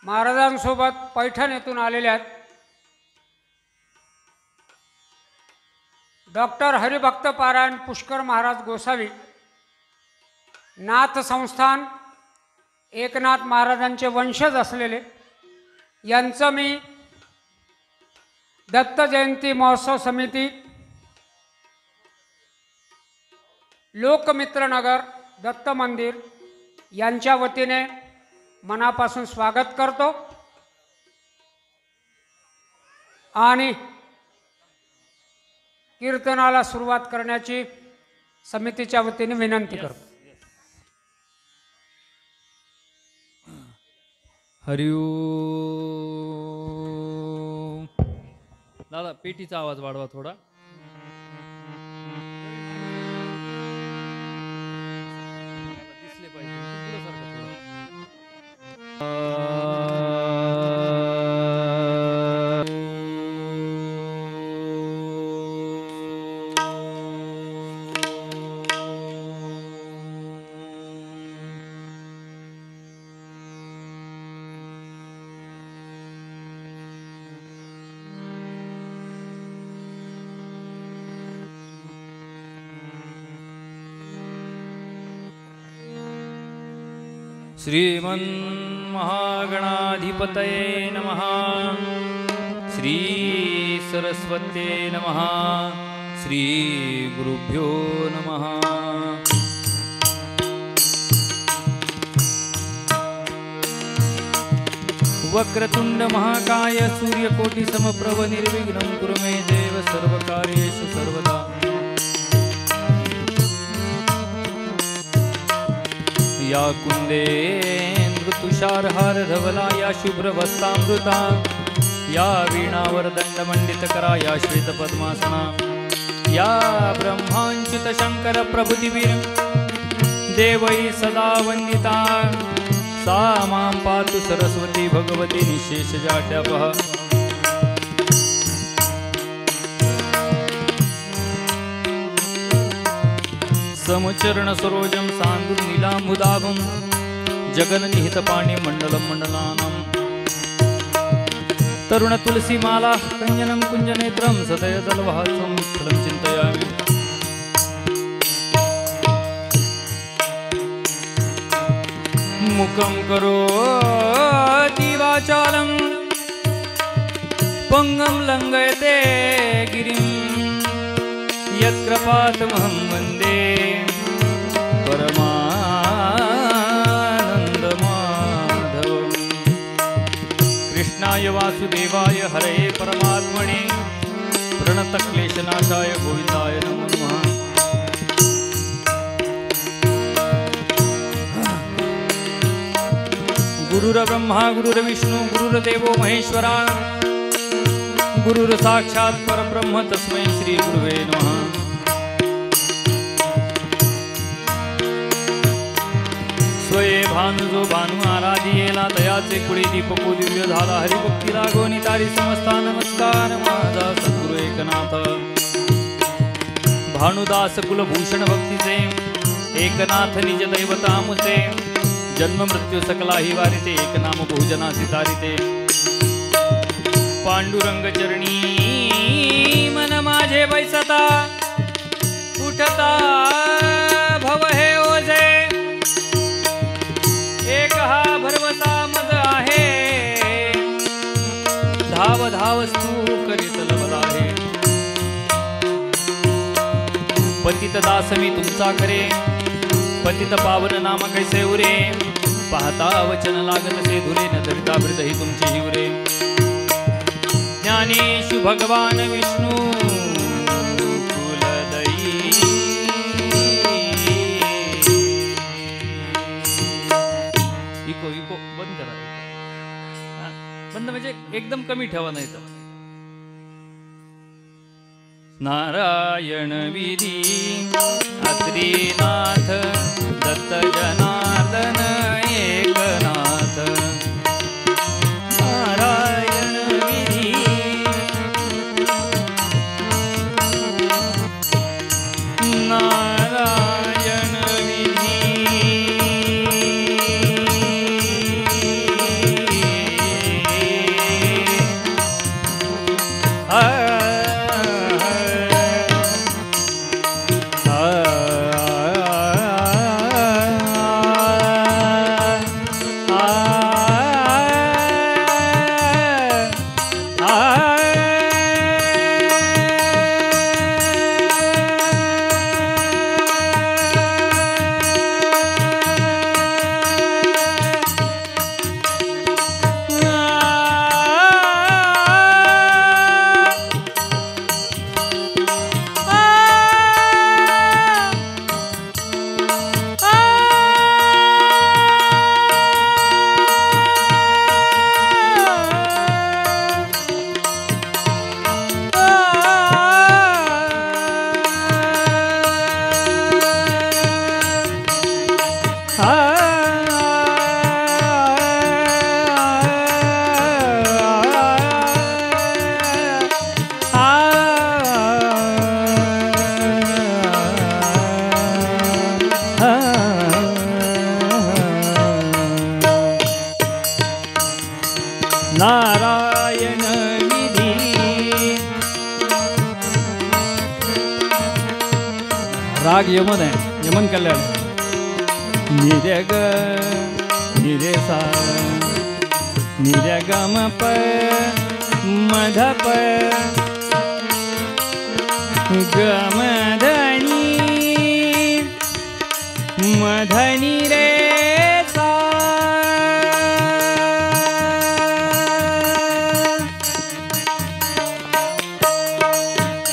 महाराजांसोबत पैठण येथून आलेले आहेत डॉक्टर हरिभक्त पारायण पुष्कर महाराज गोसावी, नाथ संस्थान एकनाथ महाराजांचे वंशज असलेले यांचं मी दत्त जयंती महोत्सव समिती लोकमित्र नगर दत्त मंदिर यांच्या वतीने मनापासून स्वागत करतो आणि कीर्तनाला सुरुवात करण्याची समितीच्या वतीने विनंती करतो। हरि ओम। दादा पेटीचा आवाज वाढवा थोडा। दिसले पाहिजे पुढे सारखं थोडं। श्रीमन्महागणाधिपतये नमः। श्री सरस्वत्यै नमः। श्री गुरुभ्यो नमः। वक्रतुंड महाकाय सूर्यकोटि समप्रभ निर्विघ्नं कुरु मे देव सर्वकार्येषु सर्वदा। या कुंदेन्द्र तुषारहार धवला या शुभ्रवस्त्रामृता या वीणावरदंडमंडितकरा या श्वेतपद्मासना या ब्रह्मांच्युत शंकर प्रभुतिवीर देवै सदा वंदिता सा मां पातु सरस्वती भगवती निशेषजाड्यापः। समचरण सरोजं सान्दुर्नीलाम्बुदाभं जगन्निहितपाणि मण्डलं मण्डलानां तरुण तुलसीमाला कञ्जनं कुञ्जनेत्रं सदयदलवहासं विठ्ठलं चिन्तयामि। मुखं करोति वाचालं पङ्गं लङ्घयते गिरिं यत्कृपातमहं वन्दे परमानन्दमाधवम्। कृष्णाय वासुदेवाय हरये परमात्मने प्रणतक्लेशनाशाय गोविन्दाय नमो नमः। गुरुर्ब्रह्मा गुरुर्विष्णु गुरुर्देवो महेश्वरा गुरुर्साक्षात् परब्रह्म तस्मै श्री गुरुवे नमः। स्वये भानुजो भानु आराधियेला दयाचे कुळी दीपको दिव्य झाला हरिभक्ती रागवणी तारी समस्ता नमस्कार माझा सद्गुरु एकनाथ। भानुदास कुलभूषण भक्तीचे एकनाथ निज दैवतामुचे जन्म मृत्यू सकला ही वारिते एक नाम बहुजनासी तारिते। पांडुरंग चरणी मन माझे बैसता उठता भव हे ओझे एक हा भरवसा मज आहे धाव धावस्तू करीत लवला आहे। पतित दास मी तुमचा करे पतित पावन नाम कैसे उरे पाहता वचन लागत से धुरे न धरिता हृदय तुमचे हिवरे। ज्ञानेशु भगवान विष्णु कुलदयी इको इको बंद करा बंद म्हणजे एकदम कमी ठेवा नाही तर। नारायण विधी अत्रीनाथ दत्त जनार्दन एकनाथ। नारायण विधी नारायण विधी नारायण विधी राग यमन आहे, यमन कल्याण. निरे ग निरे सा निरे ग म प मध प ग मधनी मधनी रे सा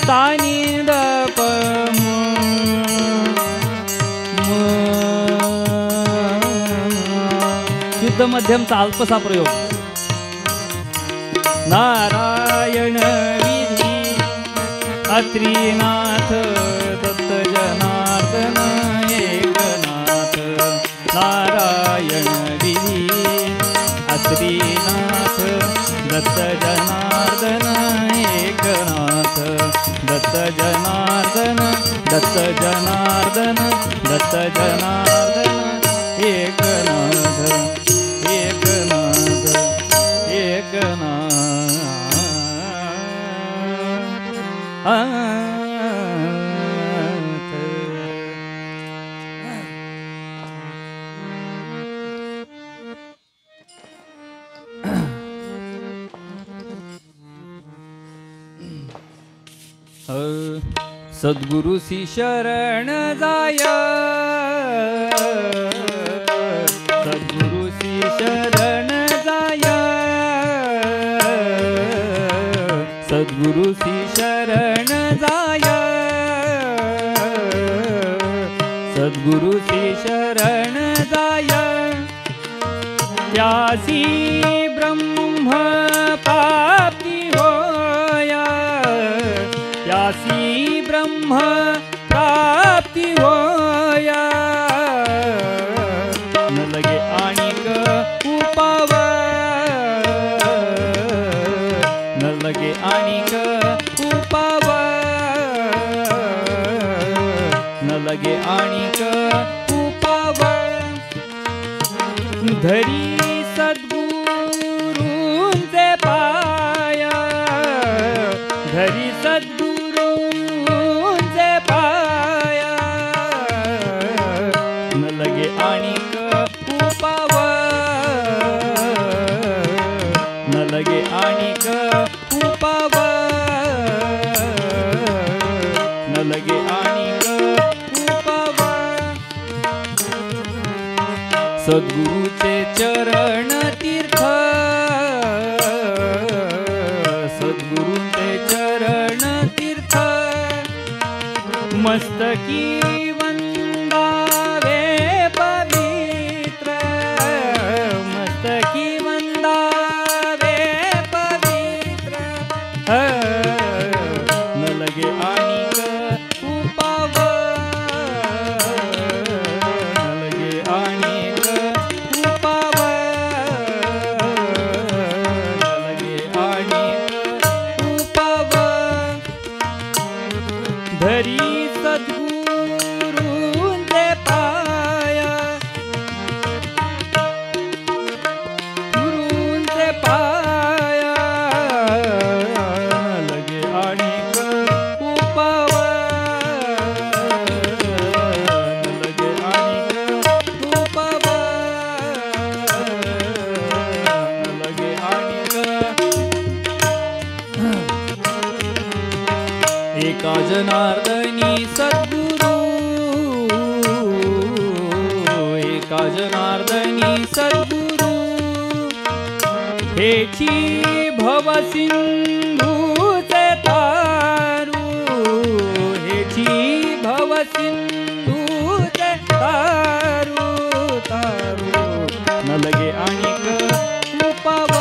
तानी द प शुद्ध मध्यमचा अल्पसा प्रयोग. नारायण विधी अत्रीनाथ दत्त जनार्दन एकनाथ. नारायण विधी अत्रीनाथ दत्त जनार्दन एकनाथ. दत्त जनार्दन दत्त जनार्दन दत्त जनार्दन एकनाथ एकनाथ एकनाथ. सद्गुरुसी शरण जाय सद्गुरुसी शरण जाय सद्गुरुसी शरण जाय सद्गुरुसी शरण जाय. त्यासी ब्रह्म प्राप्ती होया त्यासी ब्रह्म प्राप्ती होया. न लगे आणिक उपाव न लगे आणिक उपाव न लगे आणिक उपाव. धरी सद्गुरूंचे पाय धरी सद्गुरूंचे पाय. न लगे आणिक उपाव न लगे आणिक उपाव न लगे आणिक उपाव. सद्गुरूचे चरण तीर्थ सद्गुरूंचे चरण तीर्थ. मस्तकी वंदावे पवित्र मस्तकी वंदावे पवित्र. न लगे आणिक उपाव न लगे आणिक उपाव न लगे आणिक उपाव. धरी सद्गुरूंचे पाय गुरूंचे पाय. न लगे आणिक उपाव न लगे आणिक उपाव न लगे आणिक. एका जनार्दनी सद्गुरू एका जनार्दनी सद्गुरू. हेची भवसिंधूचे तारू हेची भवसिंधूचे तारू तारू. न लगे आणिक उपाव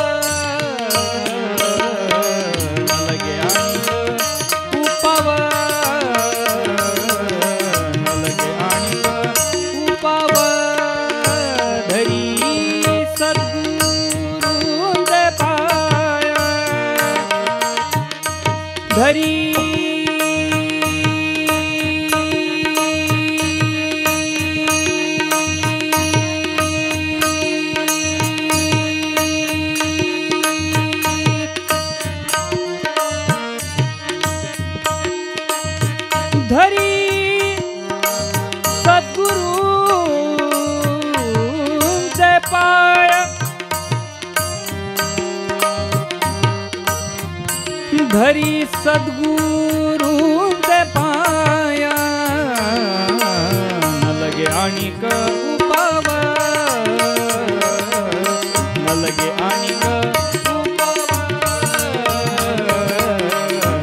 न लगे आणिक उपाव न लगे आणिक उपाव. धरी सद्गुरूंचे पाय धरी धरी सद्गुरूंचे पाया न लगे आणिक उपाव न लगे आणिक उपाव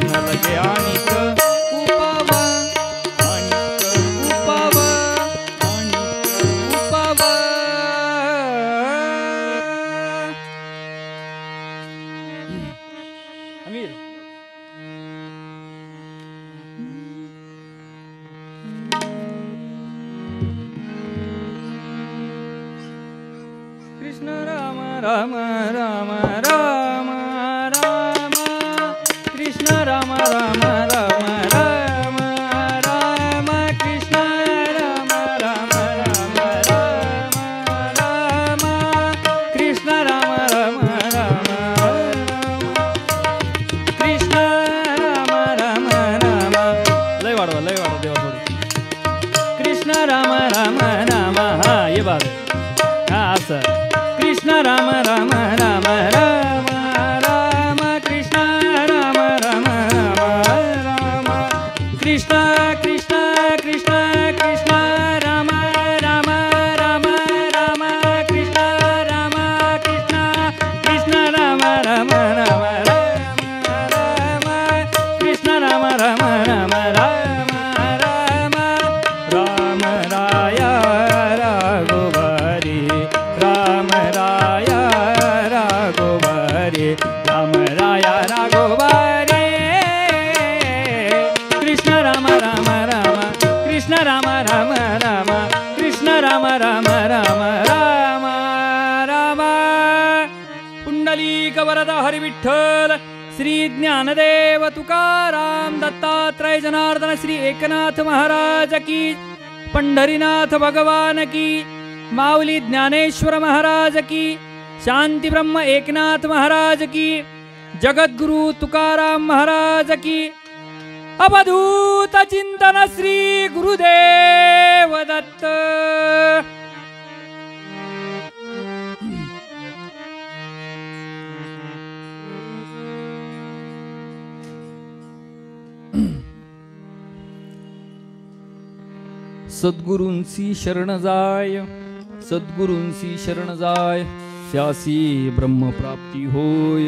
न लगे आणिक उपाव आणिक उपाव आणिक उपाव अमीर कृष्ण राम राम राम राम राम कृष्ण राम राम राम राम राम कृष्ण राम राम राम राम राम कृष्ण राम राम राम कृष्ण राम राम राम लय वाढवा देवा थोडी कृष्ण राम राम राम हा ये बात हा असं कृष्ण राम राम राम राम राम कृष्ण राम राम राम राम कृष्ण कृष्ण कृष्ण कृष्ण राम राम राम राम कृष्ण राम कृष्ण कृष्ण राम राम राम राम राम कृष्ण राम राम राम राम राम राम राया राघोबारी राम राया राघोबारी राम राया राघोबारी कृष्ण राम राम राम कृष्ण राम राम राम कृष्ण राम राम राम राम राम पुंडलीक वरद हरी विठ्ठल श्री ज्ञानदेव तुकाराम दत्तात्रय जनार्दन श्री एकनाथ महाराज की पंढरीनाथ भगवान की माऊली ज्ञानेश्वर महाराज की शांति ब्रह्म एकनाथ महाराज की जगद्गुरु तुकाराम महाराज की अवधूत चिंतन श्री गुरुदेव दत्त। सद्गुरूंसी शरण जाय सद्गुरूंसी शरण जाय स्यासी ब्रह्मप्राप्ती होय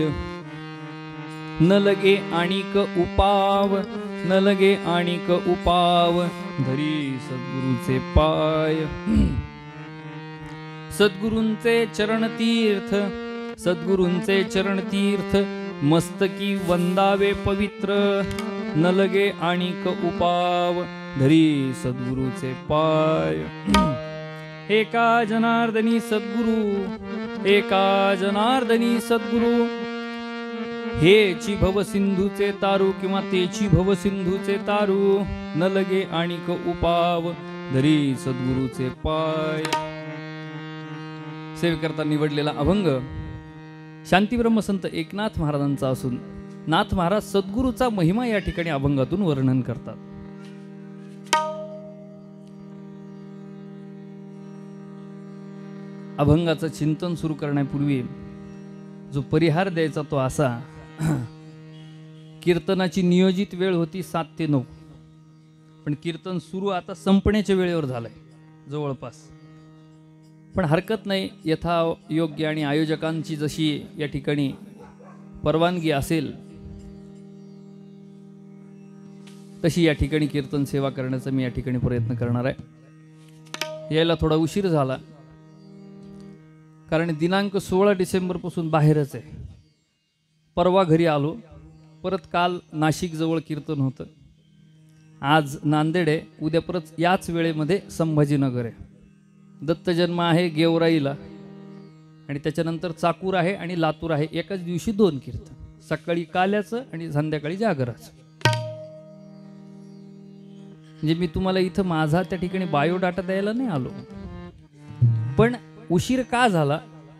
न लगे आणिक उपाव न लगे आणिक उपाव धरी सद्गुरूचे पाय सद्गुरूंचे चरण तीर्थ मस्तकी वंदावे पवित्र न लगे आणिक उपाव धरी सद्गुरूचे पाय एका जनार्दनी सद्गुरू हेची भवसिंधूचे तारू किंवा तेची भवसिंधूचे तारू न लगे आणिक उपाव धरी सद्गुरूचे पाय। सेवेकरता निवडलेला अभंग शांतिब्रह्म संत एकनाथ महाराजांचा असून नाथ महाराज सद्गुरूचा महिमा या ठिकाणी अभंगातून वर्णन करतात। अभंगाचं चिंतन सुरू करण्यापूर्वी जो परिहार द्यायचा तो असा कीर्तनाची नियोजित वेळ होती 7 ते 9 पण कीर्तन सुरू आता संपण्याच्या वेळेवर झालंय जवळपास पण हरकत नाही यथा योग्य आणि आयोजकांची जशी या ठिकाणी परवानगी असेल तशी या ठिकाणी कीर्तन सेवा करण्याचा मी या ठिकाणी प्रयत्न करणार आहे। यायला थोडा उशीर झाला कारण दिनांक 16 डिसेंबर पासून बाहेरच आहे। परवा घरी आलो परत काल नाशिक जवळ कीर्तन होतं आज नांदेड आहे उद्या परत याच वेळेमध्ये संभाजीनगर आहे दत्तजन्म आहे गेवराईला आणि त्याच्यानंतर चाकूर आहे आणि लातूर आहे एकाच दिवशी 2 कीर्तन सकाळी काल्याचं आणि संध्याकाळी जागराचं। म्हणजे मी तुम्हाला इथं माझा त्या ठिकाणी बायोडाटा द्यायला नाही आलो पण उशीर का झाला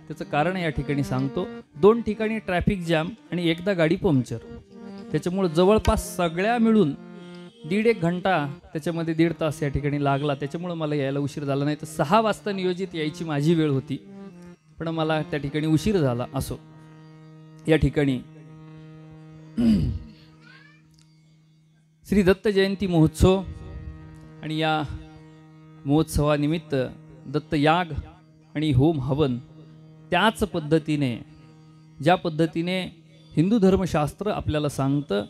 त्याचं कारण या ठिकाणी सांगतो। 2 ठिकाणी ट्रॅफिक जॅम आणि एकदा गाडी पंक्चर त्याच्यामुळे जवळपास सगळ्या मिळून 1.5 घंटा त्याच्यामध्ये 1.5 तास या ठिकाणी लागला त्याच्यामुळे मला यायला उशीर झाला नाही तर 6 वाजता नियोजित यायची माझी वेळ होती पण मला त्या ठिकाणी उशीर झाला। असो या ठिकाणी श्री दत्त जयंती महोत्सव आणि या महोत्सवानिमित्त दत्तयाग आणि होम हवन त्याच पद्धतीने, ज्या पद्धतीने हिंदू धर्मशास्त्र आपल्याला सांगतं,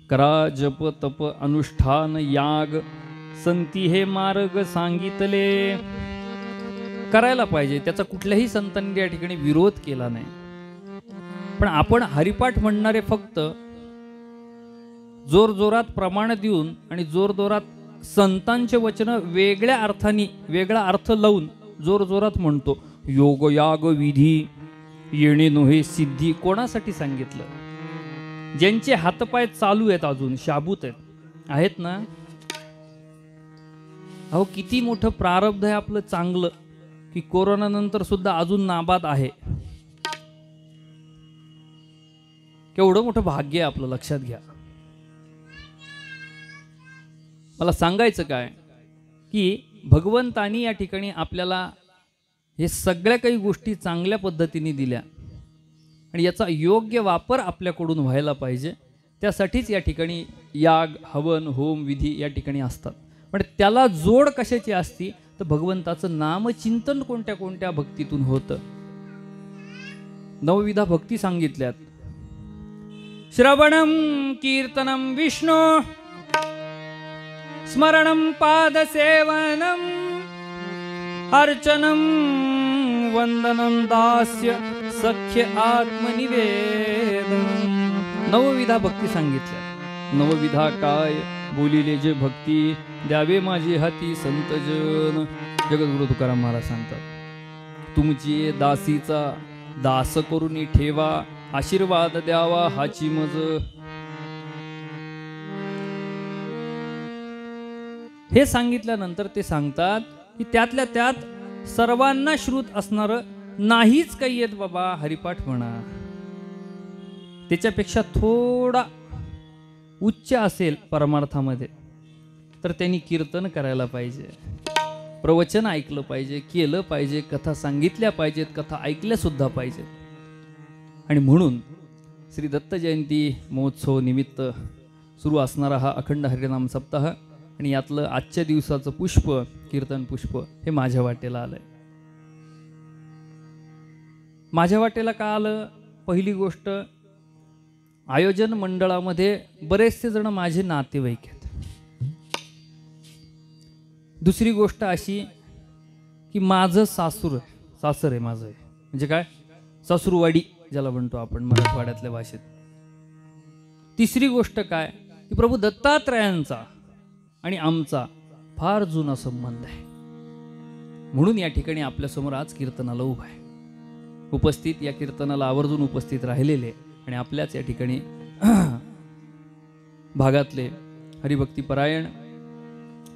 करा जप तप अनुष्ठान याग संती हे मार्ग सांगितले, करायला पाहिजे. त्याचा कुठल्याही संतांनी या ठिकाणी विरोध केला नाही. पण आपण हरिपाठ म्हणणारे फक्त जोरजोरात प्रमाण देऊन आणि जोरजोरात संतांचे वचन वेगळ्या अर्थाने, वेगळा अर्थ लावून जोरजोरात म्हणतो. योग याग विधी येणे नोहे सिद्धी कोणासाठी सांगितलं? ज्यांचे हातपाय चालू आहेत, अजून शाबूत आहेत ना. अहो किती मोठं प्रारब्ध आहे आपलं चांगलं, की कोरोना नंतर सुद्धा अजून नाबाद आहे. केवढं मोठं भाग्य आहे आपलं, लक्षात घ्या. मला सांगायचं काय की भगवंतानी या ठिकाणी आपल्याला हे सगळ्या काही गोष्टी चांगल्या पद्धतीने दिल्या आणि याचा योग्य वापर आपल्याकडून व्हायला पाहिजे. त्यासाठीच या ठिकाणी याग हवन होम विधी या ठिकाणी असतात. पण त्याला जोड कशाची असती तर भगवंताचं नामचिंतन कोणत्या कोणत्या भक्तीतून होतं. नवविधा भक्ती सांगितल्यात. श्रवणम कीर्तनम विष्णू स्मरणम पादसेवनम अर्चनम वंदनम दास्य सख्य आत्मनिवेदन. नवविधा भक्ती सांगितल्या. नवविधा काय बोलिले जे भक्ती द्यावे माझे हाती संतजन. जगद्गुरु तुकाराम महाराज सांगतात, तुमची दासीचा दास करून ठेवा, आशीर्वाद द्यावा हाची मज. हे सांगितल्यानंतर ते सांगतात की त्यातल्या त्यात सर्वांना श्रुत असणारं नाहीच काही येत बाबा हरिपाठ म्हणा, त्याच्यापेक्षा थोडा उच्च असेल परमार्थामध्ये तर त्यांनी कीर्तन करायला पाहिजे, प्रवचन ऐकलं पाहिजे, केलं पाहिजे, कथा सांगितल्या पाहिजेत, कथा ऐकल्या सुद्धा पाहिजेत. आणि म्हणून श्री दत्त जयंती महोत्सव निमित्त सुरू असणारा हा अखंड हरिनाम सप्ताह आणि यातलं आजच्या दिवसाचं पुष्प, कीर्तन पुष्प हे माझ्या वाटेला आलंय. माझ्या वाटेला का आलं? पहिली गोष्ट, आयोजन मंडळामध्ये बरेचसे जण माझे नातेवाईक आहेत. दुसरी गोष्ट अशी की माझं सासर आहे माझं, म्हणजे काय सासूरवाडी ज्याला म्हणतो आपण मराठवाड्यातल्या भाषेत. तिसरी गोष्ट काय की प्रभू दत्तात्रयांचा आणि आमचा फार जुना संबंध आहे. म्हणून या ठिकाणी आपल्यासमोर आज कीर्तनाला उभा आहे. उपस्थित या कीर्तनाला आवर्जून उपस्थित राहिलेले आणि आपल्याच या ठिकाणी भागातले हरिभक्तीपरायण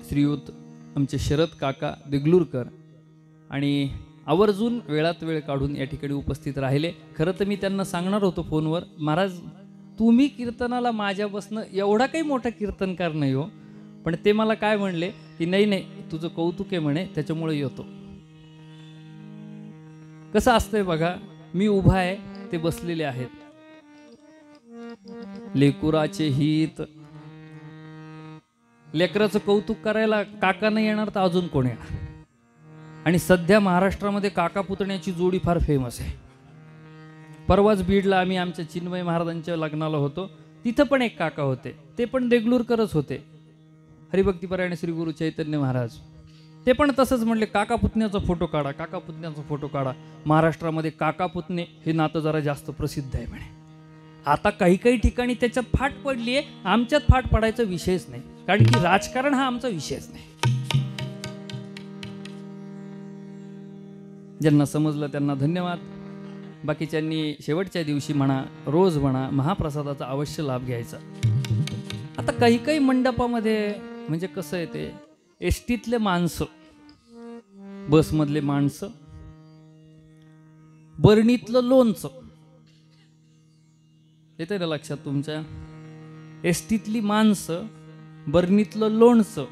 श्रीयुत आमचे शरद काका देगलूरकर आणि आवर्जून वेळात वेळ काढून या ठिकाणी उपस्थित राहिले. खरं तर मी त्यांना सांगणार होतो फोनवर, महाराज तुम्ही कीर्तनाला माझ्यापासनं एवढा काही मोठा कीर्तनकार नाही हो, पण ते मला काय म्हणले की नाही तुझं कौतुक आहे म्हणे, त्याच्यामुळे येतो. कसं असतंय बघा, मी उभा आहे, ते बसलेले आहेत. लेकुराचे हित, लेकराचं कौतुक करायला काका नाही येणार तर अजून कोण येणार? आणि सध्या महाराष्ट्रामध्ये काका पुतण्याची जोडी फार फेमस आहे. परवाच बीडला आम्ही आमच्या चिन्मय महाराजांच्या लग्नाला होतो, तिथं पण एक काका होते, ते पण देगलूरकरच होते, हरिभक्तीपरायण श्री गुरु चैतन्य महाराज. ते पण तसंच म्हणले, काका पुतण्याचा फोटो काढा, काका पुतण्याचा फोटो काढा. महाराष्ट्रामध्ये काका पुतणे हे नातं जरा जास्त प्रसिद्ध आहे म्हणे. आता काही काही ठिकाणी त्याच्यात फाट पडली आहे, आमच्यात फाट पडायचा विषयच नाही, कारण की राजकारण हा आमचा विषयच नाही. ज्यांना समजलं त्यांना धन्यवाद. बाकीच्यांनी शेवटच्या दिवशी म्हणा, रोज म्हणा, महाप्रसादाचा अवश्य लाभ घ्यायचा. आता काही काही मंडपामध्ये म्हणजे कसं आहे, ते एसटीतले माणसं, बसमधले माणसं, बरणीतलं लोणचं, येते ना लक्षात तुमच्या? एसटीतली माणसं, बरणीतलं लोणचं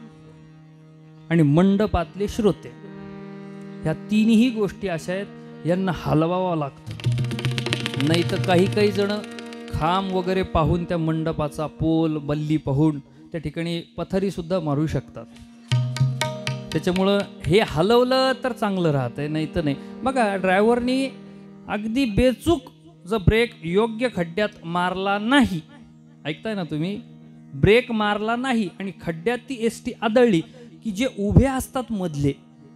आणि मंडपातले श्रोते, ह्या तिन्ही गोष्टी अशा आहेत, यांना हलवावं लागतं. नाही तर काही काही जण खांब वगैरे पाहून, त्या मंडपाचा पोल बल्ली पाहून त्या ठिकाणी पथारी सुद्धा मारू शकतात. त्याच्यामुळं हे हलवलं तर चांगलं राहतंय, नाही तर नाही. बघा, ड्रायव्हरनी अगदी बेचूक जर ब्रेक योग्य खड्ड्यात मारला नाही, ऐकताय ना तुम्ही, ब्रेक मारला नाही आणि खड्ड्यात ती एसटी आदळली की जे उभे असतात मधले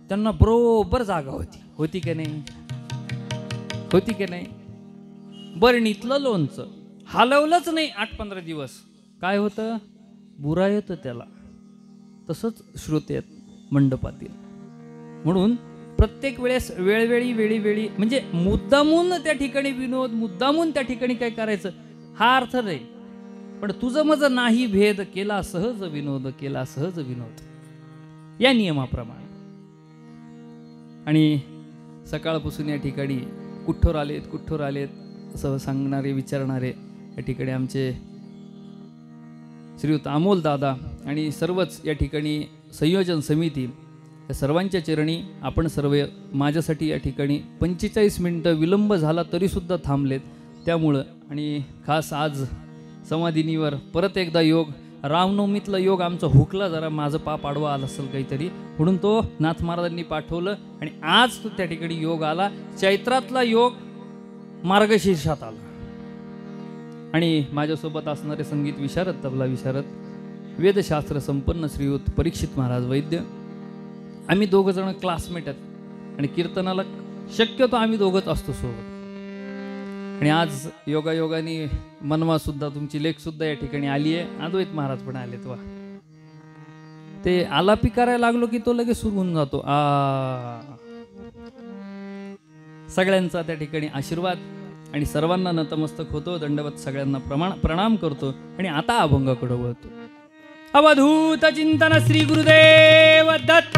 त्यांना बरोबर जागा होती की नाही? होती की नाही? बरणीतलं लोणचं हलवलंच नाही 8-15 दिवस, काय होतं? बुरा येतं त्याला. तसंच श्रोते आहेत मंडपातील. म्हणून प्रत्येक वेळेस वेळोवेळी म्हणजे मुद्दामून त्या ठिकाणी विनोद, मुद्दामून त्या ठिकाणी काय करायचं हा अर्थ नाही. पण तुझं माझं नाही भेद, केला सहज विनोद, केला सहज विनोद, या नियमाप्रमाणे. आणि सकाळपासून या ठिकाणी कुठ्ठोर आलेत असं सांगणारे, विचारणारे या ठिकाणी आमचे श्रीयुत अमोल दादा आणि सर्वच या ठिकाणी संयोजन समिती, या सर्वांच्या चरणी आपण सर्व माझ्यासाठी या ठिकाणी 45 मिनिटं विलंब झाला तरीसुद्धा थांबलेत. त्यामुळं आणि खास आज समाधिनीवर परत एकदा योग, रामनवमीतला योग आमचा हुकला, जरा माझं पाप आडवा आला असेल काहीतरी, म्हणून तो नाथ महाराजांनी पाठवलं आणि आज तो त्या ठिकाणी योग आला. चैत्रातला योग मार्गशीर्षात आला. आणि माझ्यासोबत असणारे संगीत विशारद, तबला विशारद, वेदशास्त्र संपन्न श्रीयुत परीक्षित महाराज वैद्य, आम्ही दोघं जण क्लासमेट आहेत आणि कीर्तनाला शक्यतो आम्ही दोघंच असतो सोबत. आणि आज योगायोगाने मनवा सुद्धा, तुमची लेख सुद्धा या ठिकाणी आली आहे. अद्वैत महाराज पण आलेत. वा, ते आलापी करायला लागलो की तो लगेच सुरू होऊन जातो. सगळ्यांचा त्या ठिकाणी आशीर्वाद आणि सर्वांना नतमस्तक होतो, दंडवत सगळ्यांना प्रणाम करतो आणि आता अभंगाकडे वळतो. अवधूत चिंतन श्री गुरुदेव दत्त.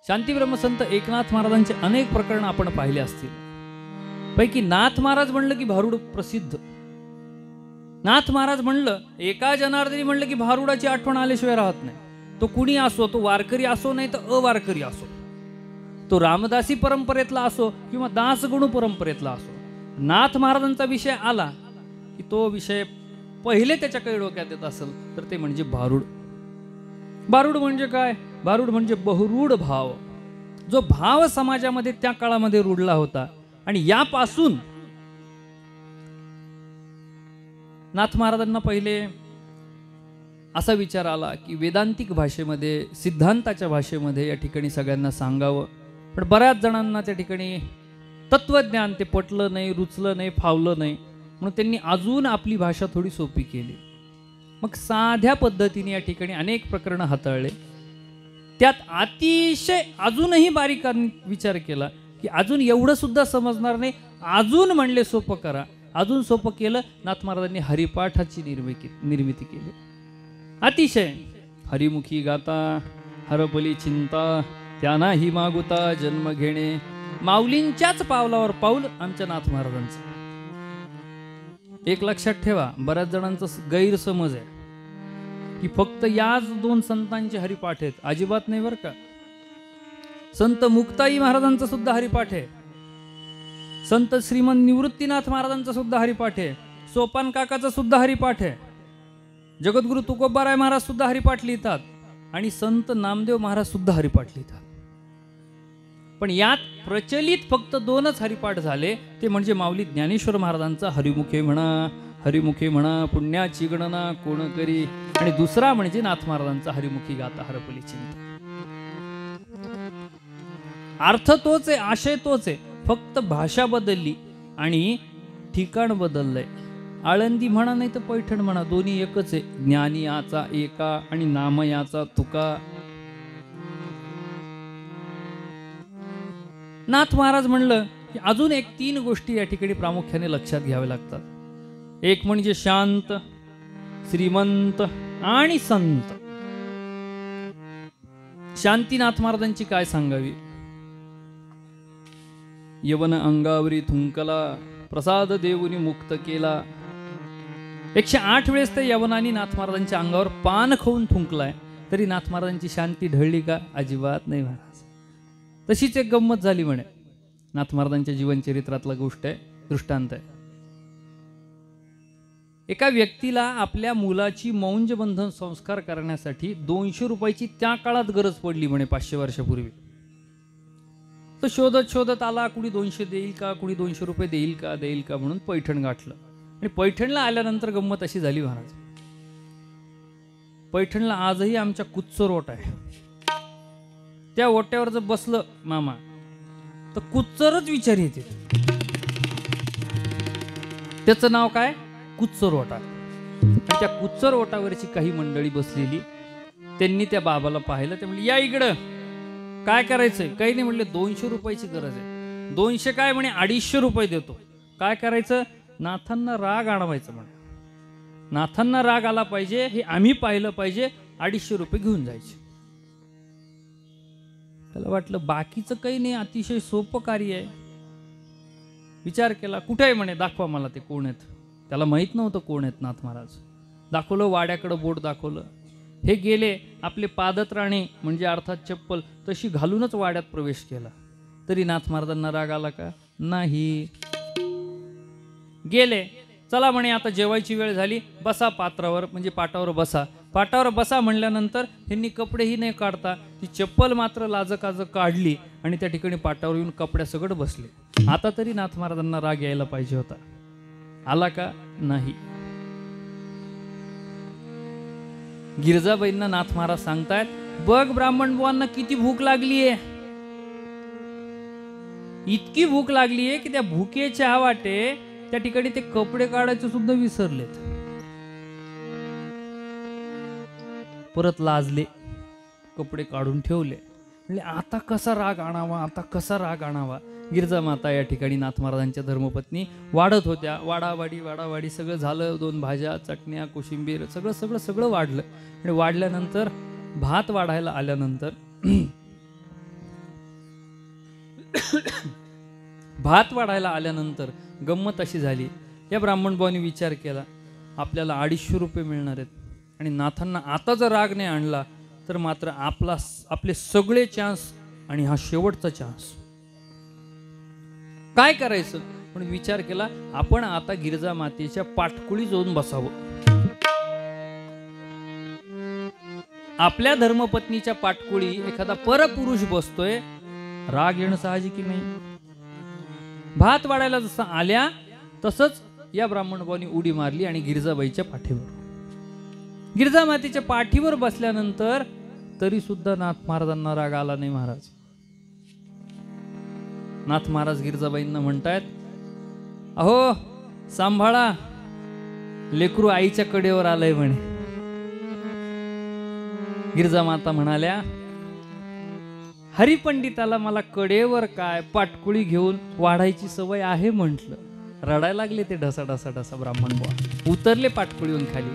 शांती ब्रह्मसंत एकनाथ महाराजांचे अनेक प्रकरण आपण पाहिले असतील. पैकी नाथ महाराज म्हणलं की भारुड प्रसिद्ध. नाथ महाराज म्हणलं, एका जनार्दनी म्हणलं की भारुडाची आठवण आल्याशिवाय राहत नाही. तो कुणी असो, तो वारकरी असो नाही तर अवारकरी असो, तो रामदासी परंपरेतला असो किंवा दासगणू परंपरेतला असो, नाथ महाराजांचा विषय आला की तो विषय पहिले त्याच्याकडे डोक्यात येत असेल तर ते म्हणजे भारुड. भारुड म्हणजे काय? भारुड म्हणजे बहुरूढ भाव, जो भाव समाजामध्ये त्या काळामध्ये रुढला होता. आणि यापासून नाथ महाराजांना पहिले असा विचार आला की वेदांतिक भाषेमध्ये, सिद्धांताच्या भाषेमध्ये या ठिकाणी सगळ्यांना सांगावं. पण बऱ्याच जणांना त्या ठिकाणी तत्वज्ञान ते पटलं नाही, रुचलं नाही, फावलं नाही, म्हणून त्यांनी अजून आपली भाषा थोडी सोपी केली. मग साध्या पद्धतीने या ठिकाणी अनेक प्रकरणं हाताळले. त्यात अतिशय अजूनही बारीकाने विचार केला की अजून एवढं सुद्धा समजणार नाही, अजून म्हणले सोपं करा. अजून सोपं केलं. नाथ महाराजांनी हरिपाठाची निर्मिती केली. अतिशय हरिमुखी गाता हरपली चिंता, त्यांनाही मागुता जन्म घेणे. माऊलींच्याच पावलावर पाऊल आमच्या नाथ महाराजांचं. एक लक्षात ठेवा, बऱ्याच जणांचा गैरसमज आहे की फक्त याच 2 संतांचे हरिपाठ आहेत. अजिबात नाही बरं का. संत मुक्ताई महाराजांचा सुद्धा हरिपाठ आहे, संत श्रीमंत निवृत्तीनाथ महाराजांचा सुद्धा हरिपाठ आहे, सोपान काकाचा सुद्धा हरिपाठ आहे, जगद्गुरु तुकोबाराय महाराज सुद्धा हरिपाठ लिहितात आणि संत नामदेव महाराज सुद्धा हरिपाठ लिहितात. पण यात प्रचलित फक्त 2च हरिपाठ झाले, ते म्हणजे माऊली ज्ञानेश्वर महाराजांचा हरिमुखे म्हणा पुण्याची गणना कोण करी, आणि दुसरा म्हणजे नाथ महाराजांचा हरिमुखी गाता हरपली चिंता. अर्थ तोच आहे, आशय तोच आहे, फक्त भाषा बदलली आणि ठिकाण बदललंय. आळंदी म्हणा नाही तर पैठण म्हणा, दोन्ही एकच आहे. ज्ञानी याचा एका आणि नाम याचा तुका. नाथ महाराज म्हणलं की अजून 3 गोष्टी या ठिकाणी प्रामुख्याने लक्षात घ्याव्या लागतात. एक म्हणजे शांत, श्रीमंत आणि संत. शांतीनाथ महाराजांची काय सांगावी. यवन अंगावरी थुंकला, प्रसाद देऊनी मुक्त केला. 108 वेळेस त्या यवनानी नाथ महाराजांच्या अंगावर पान खाऊन थुंकलाय, तरी नाथ महाराजांची शांती ढळली का? अजिबात नाही महाराज. तशीच एक गंमत झाली म्हणे. नाथ महाराजांच्या जीवनचरित्रातला गोष्ट आहे. दृष्टांत आहे. एका व्यक्तीला आपल्या मुलाची मौंजबंधन संस्कार करण्यासाठी 200 रुपयाची त्या काळात गरज पडली म्हणे, 500 वर्षापूर्वी. तो शोधत शोधत आला, कुणी 200 देईल का, कुणी 200 रुपये देईल का म्हणून पैठण गाठलं. आणि पैठणला आल्यानंतर गंमत अशी झाली महाराज, पैठणला आजही आमच्या कुच्चर ओट आहे. त्या ओट्यावर जर बसलं मामा तर कुच्चरच विचार येते. त्याचं नाव काय? कुच्चर ओटा. आणि त्या कुच्चर ओटावरची काही मंडळी बसलेली, त्यांनी त्या बाबाला पाहिलं. ते म्हणले, या इकडं, काय करायचंय? काही नाही म्हणले, 200 रुपयाची गरज आहे. 200 काय म्हणे, 250 रुपये देतो. काय करायचं? नाथांना राग आणवायचं म्हणे. नाथांना राग आला पाहिजे हे आम्ही पाहिलं पाहिजे, 250 रुपये घेऊन जायचे. त्याला वाटलं बाकीचं काही नाही, अतिशय सोपं कार्य आहे. विचार केला, कुठे आहे म्हणे, दाखवा मला ते कोण आहेत. त्याला माहित नव्हतं कोण आहेत नाथ महाराज. दाखवलं, वाड्याकडं बोट दाखवलं. हे गेले, आपले पादत्राणे म्हणजे अर्थात चप्पल तशी घालूनच वाड्यात प्रवेश केला. तरी नाथ महाराजांना राग आला का? नाही. गेले, चला म्हणे आता जेवायची वेळ झाली, बसा पात्रावर म्हणजे पाटावर बसा. पाटावर बसा म्हणल्यानंतर ह्यांनी कपडेही नाही काढता ती चप्पल मात्र लाजकाज काढली आणि त्या ठिकाणी पाटावर येऊन कपड्यासकट बसले. आता तरी नाथ महाराजांना राग यायला पाहिजे होता. आला का? नाही. गिरजाबाईंना नाथ महाराज सांगतायत, बघ ब्राह्मण बुवांना किती भूक लागलीये. इतकी भूक लागलीये की त्या भुकेच्या वाटे त्या ठिकाणी ते कपडे काढायचे सुद्धा विसरलेत. परत लाजले, कपडे काढून ठेवले. म्हणजे आता कसा राग आणावा, आता कसा राग आणावा. गिरजा माता या ठिकाणी नाथ महाराजांच्या धर्मपत्नी वाढत होत्या. वाडावाडी सगळं झालं. 2 भाज्या, चटण्या, कोशिंबीर सगळं वाढलं. आणि वाढल्यानंतर भात वाढायला आल्यानंतर भात वाढायला आल्यानंतर गंमत अशी झाली, या ब्राह्मण भावानी विचार केला, आपल्याला 250 रुपये मिळणार आहेत आणि नाथांना आता जर राग नाही आणला तर मात्र आपले सगळे चान्स आणि हा शेवटचा चान्स. काय करायचं म्हणून विचार केला, आपण आता गिरजा मातेच्या पाठकुळी जाऊन बसावं. आपल्या धर्मपत्नीच्या पाठकुळी एखादा परपुरुष बसतोय, राग येणं साहजिक नाही. भात वाढायला जसं आल्या तसंच या ब्राह्मण भावानी उडी मारली आणि गिरजाबाईच्या पाठीवर, गिरजा मातेच्या पाठीवर बसल्यानंतर तरी सुद्धा नाथ महाराजांना राग आला नाही. महाराज नाथ महाराज गिरजाबाईंना म्हणतायत, अहो सांभाळा, लेकरू आईच्या कडेवर आलंय म्हणे. गिरजा माता म्हणाल्या, हरिपंडिताला मला कडेवर काय पाटकुळी घेऊन वाढायची सवय आहे म्हटलं. रडायला लागले ते ढसा ब्राह्मण बुवा. उतरले पाटकुळीवरून खाली.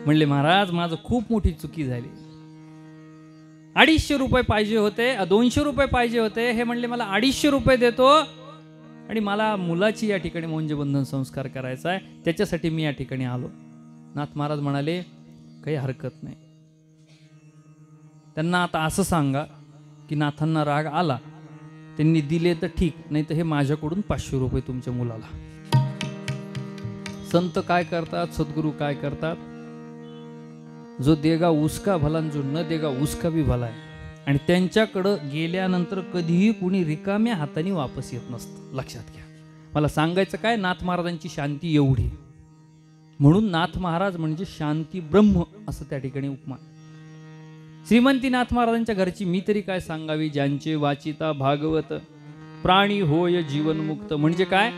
म्हणले, महाराज माझं खूप मोठी चुकी झाली. 250 रुपये पाहिजे होते, 200 रुपये पाहिजे होते. हे म्हणले मला 250 रुपये देतो आणि मला मुलाची या ठिकाणी मौंजबंधन संस्कार करायचा आहे, त्याच्यासाठी मी या ठिकाणी आलो. नाथ महाराज म्हणाले, काही हरकत नाही. त्यांना आता असं सांगा की नाथांना राग आला, त्यांनी दिले तर ठीक, नाही तर हे माझ्याकडून 500 रुपये तुमच्या मुलाला. संत काय करतात, सद्गुरू काय करतात, जो देगा उसका भला, जो न देगा उसका भी भला आहे. आणि त्यांच्याकडं गेल्यानंतर कधीही कुणी रिकाम्या हाताने वापस येत नसतं. लक्षात घ्या. मला सांगायचं काय, नाथ महाराजांची शांती एवढी, म्हणून नाथ महाराज म्हणजे शांती ब्रह्म असं त्या ठिकाणी उपमा. श्रीमंतीनाथ महाराजांच्या घरची मी तरी काय सांगावी, ज्यांचे वाचिता भागवत प्राणी होय जीवनमुक्त. म्हणजे काय,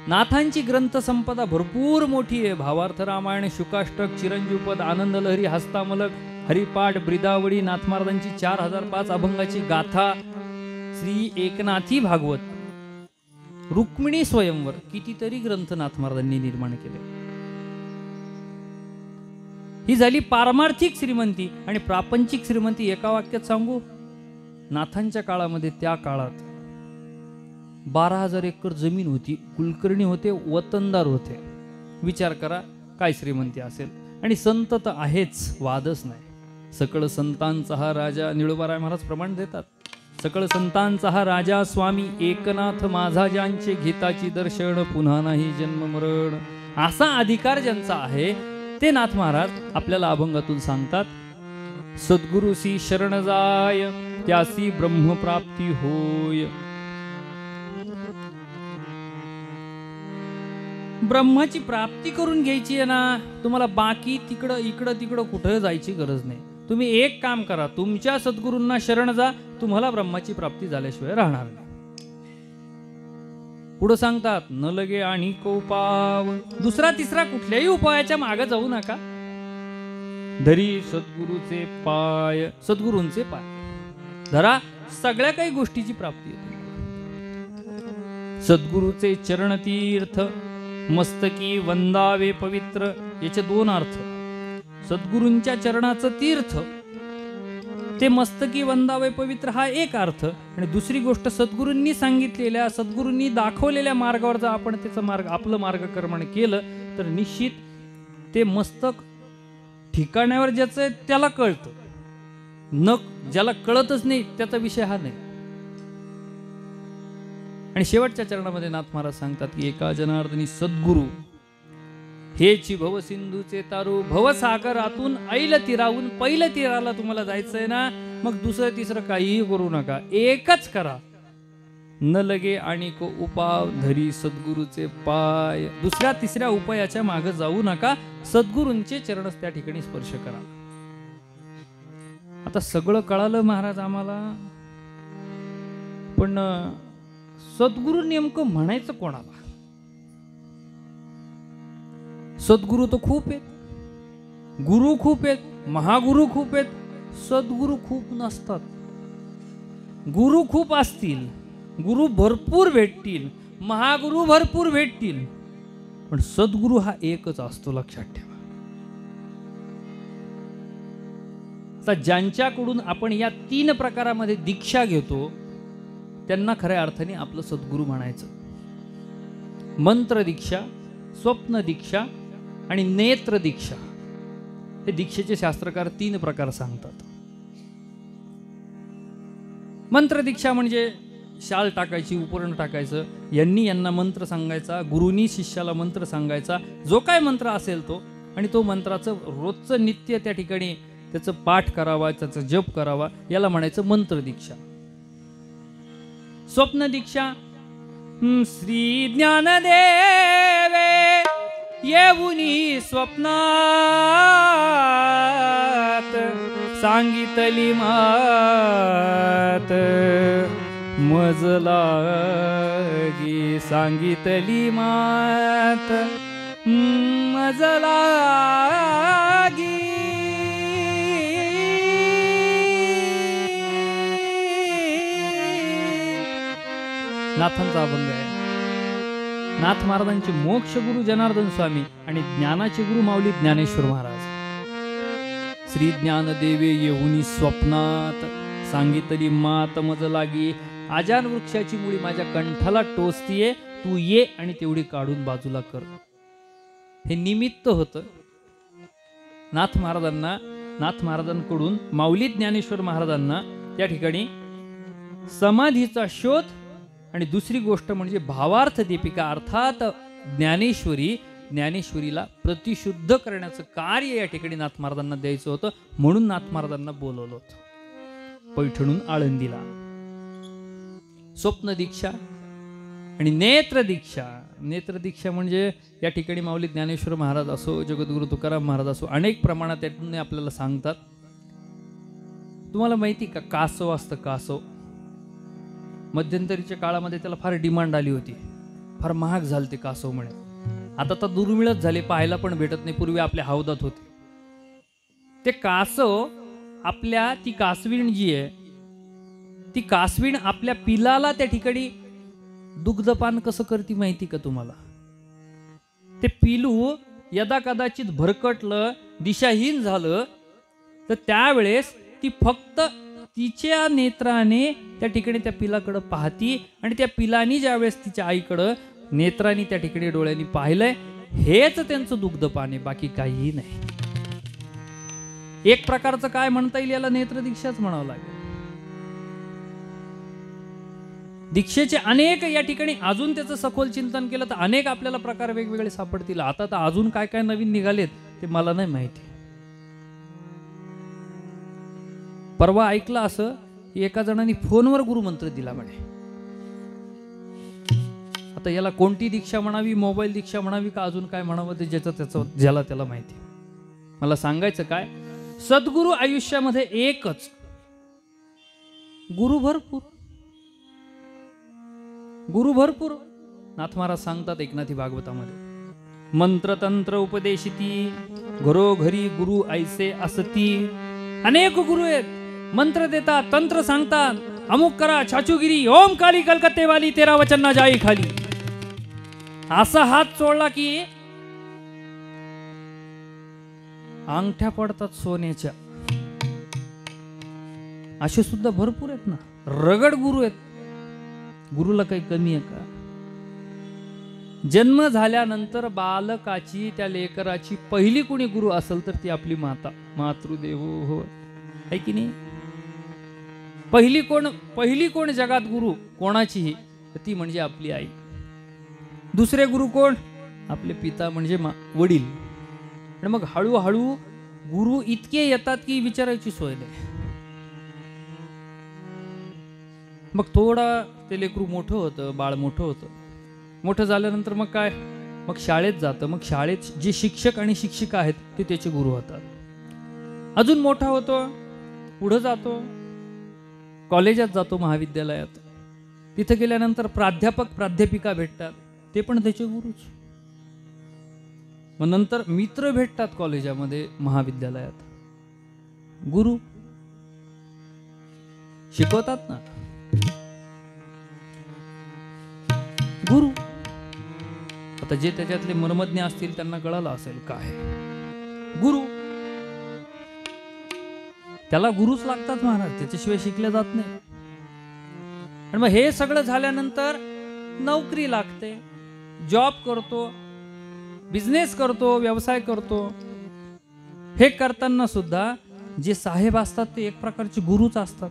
नाथांची ग्रंथसंपदा भरपूर मोठी आहे. भावार्थ रामायण, शुकाष्टक, चिरंजीवपद, आनंदलहरी, हस्तामलक, हरिपाठ, ब्रिदावळी, नाथ महाराजांची 4005 अभंगाची गाथा, श्री एकनाथी भागवत, रुक्मिणी स्वयंवर, कितीतरी ग्रंथ नाथ महाराजांनी निर्माण केले. ही झाली पारमार्थिक श्रीमंती. आणि प्रापंचिक श्रीमंती एका वाक्यात सांगू, नाथांच्या काळामध्ये त्या काळात 12,000 एकर जमीन होती, कुलकर्णी होते, वतनदार होते. विचार करा काय श्रीमंती असेल. आणि संत तर आहेच, वादच नाही. सकळ संतांचा हा राजा, निळोबाराय महाराज प्रमाण देतात. सकळ संतांचा हा राजा स्वामी एकनाथ माझा, ज्यांचे घेताची दर्शन पुन्हा नाही जन्म मरण, असा अधिकार ज्यांचा आहे ते नाथ महाराज आपल्याला अभंगातून सांगतात. सद्गुरुसी शरण जाय त्यासी ब्रह्मप्राप्ती होय. ब्रह्माची प्राप्ती करून घ्यायची आहे ना, तुम्हाला बाकी इकडं तिकडं कुठं जायची गरज नाही. तुम्ही एक काम करा, तुमच्या सद्गुरूंना शरण जा, तुम्हाला ब्रह्माची प्राप्ती झाल्याशिवाय राहणार नाही. पुढे सांगतात न लगे आणि कोपाव, दुसरा तिसरा कुठल्याही उपायाच्या मागे जाऊ नका. धरी सद्गुरूचे पाय, सद्गुरूंचे पाय धरा, सगळ्या काही गोष्टीची प्राप्ती आहे. सद्गुरूचे चरण तीर्थ मस्तकी वंदावे पवित्र, याचे दोन अर्थ. सद्गुरूंच्या चरणाचं तीर्थ ते मस्तकी वंदावे पवित्र हा एक अर्थ, आणि दुसरी गोष्ट सद्गुरूंनी सांगितलेल्या, सद्गुरूंनी दाखवलेल्या मार्गावर जर आपण त्याचा मार्ग, आपलं मार्गक्रमण केलं तर निश्चित ते मस्तक ठिकाणावर ज्याचं त्याला कळतं, न ज्याला कळतच नाही त्याचा विषय हा नाही. आणि शेवटच्या चरणामध्ये नाथ महाराज सांगतात की एका जनार्दनी सद्गुरू हेची भव सिंधूचे तारू, भवसागरातून ऐल तीराहून पहिलं तीराला तुम्हाला जायचंय ना, मग दुसरं तिसरं काहीही करू नका, एकच करा. न लगे आणि को उपाव धरी सद्गुरूचे पाय, दुसऱ्या तिसऱ्या उपायाच्या मागे जाऊ नका, सद्गुरूंचे चरणच त्या ठिकाणी स्पर्श करा. आता सगळं कळालं महाराज आम्हाला, पण सद्गुरू नेमकं म्हणायचं कोणाला? सद्गुरू तर खूप आहेत, गुरु खूप आहेत, महागुरु खूप आहेत, सद्गुरू खूप नसतात. गुरु खूप असतील, गुरु भरपूर भेटतील, महागुरु भरपूर भेटतील, पण सद्गुरू हा एकच असतो, लक्षात ठेवा. आता ज्यांच्याकडून आपण या 3 प्रकारामध्ये दीक्षा घेतो त्यांना खऱ्या अर्थाने आपलं सद्गुरू म्हणायचं. मंत्र दीक्षा, स्वप्न दीक्षा आणि नेत्र दीक्षा, हे दीक्षेचे शास्त्रकार 3 प्रकार सांगतात. मंत्र दीक्षा म्हणजे शाल टाकायची, उपरण टाकायचं, यांना मंत्र सांगायचा, गुरुनी शिष्याला मंत्र सांगायचा, जो काय मंत्र असेल तो, आणि तो मंत्राचं रोजचं नित्य त्या ठिकाणी त्याचं पाठ करावा, त्याचा जप करावा, याला म्हणायचं मंत्र दीक्षा. स्वप्न दीक्षा, श्री ज्ञानदेवे येऊनी स्वप्नात सांगितली मात मज लागी, सांगितली मात मज लागी. नाथांचा अभंग आहे. नाथ महाराजांचे मोक्ष गुरु जनार्दन स्वामी आणि ज्ञानाचे गुरु माऊली ज्ञानेश्वर महाराज. श्री ज्ञानदेवे येऊनी स्वप्नात सांगितली मात मज लागी, आजान वृक्षाची मुळी माझ्या कंठाला टोचतीये, तू ये आणि तेवढी काढून बाजूला कर. हे निमित्त होतं नाथ महाराजांकडून माऊली ज्ञानेश्वर महाराजांना त्या ठिकाणी समाधीचा शोध, आणि दुसरी गोष्ट म्हणजे भावार्थ दीपिका, अर्थात ज्ञानेश्वरीला प्रतिशुद्ध करण्याचं कार्य या ठिकाणी नाथ महाराजांना द्यायचं होतं. म्हणून नाथ महाराजांना बोलवलं होतं पैठणून आळंदीला. स्वप्न दीक्षा आणि नेत्र दीक्षा. नेत्र दीक्षा म्हणजे या ठिकाणी माऊली ज्ञानेश्वर महाराज असो, जगद्गुरु तुकाराम महाराज असो, अनेक प्रमाणात त्यातून आपल्याला सांगतात. तुम्हाला माहिती का कासव असतं, कासव मध्यंतरीच्या काळामध्ये त्याला फार डिमांड आली होती, फार महाग झाले ते कासव म्हणे. आता तर दुर्मिळच झाले, पाहायला पण भेटत नाही. पूर्वी आपल्या हौदात होते ते कासव. आपल्या ती कासवीण जी आहे, ती कासवीण आपल्या पिलाला त्या ठिकाणी दुग्धपान कसं करते माहिती का तुम्हाला? ते पिलू यदा कदाचित भरकटलं, दिशाहीन झालं, तर त्यावेळेस ती फक्त तिच्या नेत्राने त्या ठिकाणी त्या पिलाकडं पाहती, आणि त्या पिलानी ज्यावेळेस तिच्या आईकडं नेत्रांनी त्या ठिकाणी डोळ्यांनी पाहिलंय, हेच त्यांचं दुग्धपान आहे, बाकी काहीही नाही. एक प्रकारचं काय म्हणता येईल, याला नेत्र दीक्षाच म्हणावं लागेल. दीक्षेचे अनेक या ठिकाणी अजून त्याचं सखोल चिंतन केलं तर अनेक आपल्याला प्रकार वेगवेगळे सापडतील. आता तर अजून काय काय नवीन निघालेत ते मला नाही माहिती. परवा ऐकलं असं की एका जणांनी फोनवर गुरुमंत्र दिला म्हणे. आता याला कोणती दीक्षा म्हणावी, मोबाईल दीक्षा म्हणावी का अजून काय म्हणावं ते त्याचं ज्याला त्याला माहिती. मला सांगायचं काय, सद्गुरु आयुष्यामध्ये एकच, गुरु भरपूर. गुरु भरपूर. नाथ महाराज सांगतात एकनाथी भागवतामध्ये, मंत्रतंत्र उपदेशिती घरोघरी गुरु ऐसे असती. अनेक गुरु आहेत, मंत्र देतात, तंत्र सांगतात, अमुक करा, छाचूगिरी, ओम काली कलकत्ते वाली तेरा वचन ना जाई खाली. असा हात सोडला की अंगठ्या पडतात सोन्याच्या. असे सुद्धा भरपूर आहेत ना, रगड गुरु आहेत. गुरुला काही कमी आहे का? जन्म झाल्यानंतर बालकाची, त्या लेकराची पहिली कोणी गुरु असेल तर ती आपली माता, मातृदेवो हो, आहे की नाही? पहिली कोण जगात गुरु कोणाचीही ती म्हणजे आपली आई. दुसरे गुरु कोण? आपले पिता म्हणजे वडील. आणि मग हळूहळू गुरु इतके येतात की विचारायची सोय नाही. मग थोडा ते लेकरू मोठं होतं, बाळ मोठं होतं. मोठं झाल्यानंतर मग काय, मग शाळेत जातं. मग शाळेत जे शिक्षक आणि शिक्षिका आहेत ते त्याचे गुरु होतात. अजून मोठा होतो, पुढं जातो, कॉलेजात जातो, महाविद्यालयात. तिथं गेल्यानंतर प्राध्यापक प्राध्यापिका भेटतात, ते पण त्याचे गुरुच. मग नंतर मित्र भेटतात कॉलेजामध्ये, महाविद्यालयात. गुरु शिकवतात ना, गुरु. आता जे त्याच्यातले मर्मज्ञ असतील त्यांना कळालं असेल काय गुरु. त्याला गुरुच लागतात महाराज, त्याच्याशिवाय शिकले जात नाही. आणि मग हे सगळं झाल्यानंतर नोकरी लागते, जॉब करतो, बिझनेस करतो, व्यवसाय करतो. हे करताना सुद्धा जे साहेब असतात ते एक प्रकारचे गुरुच असतात.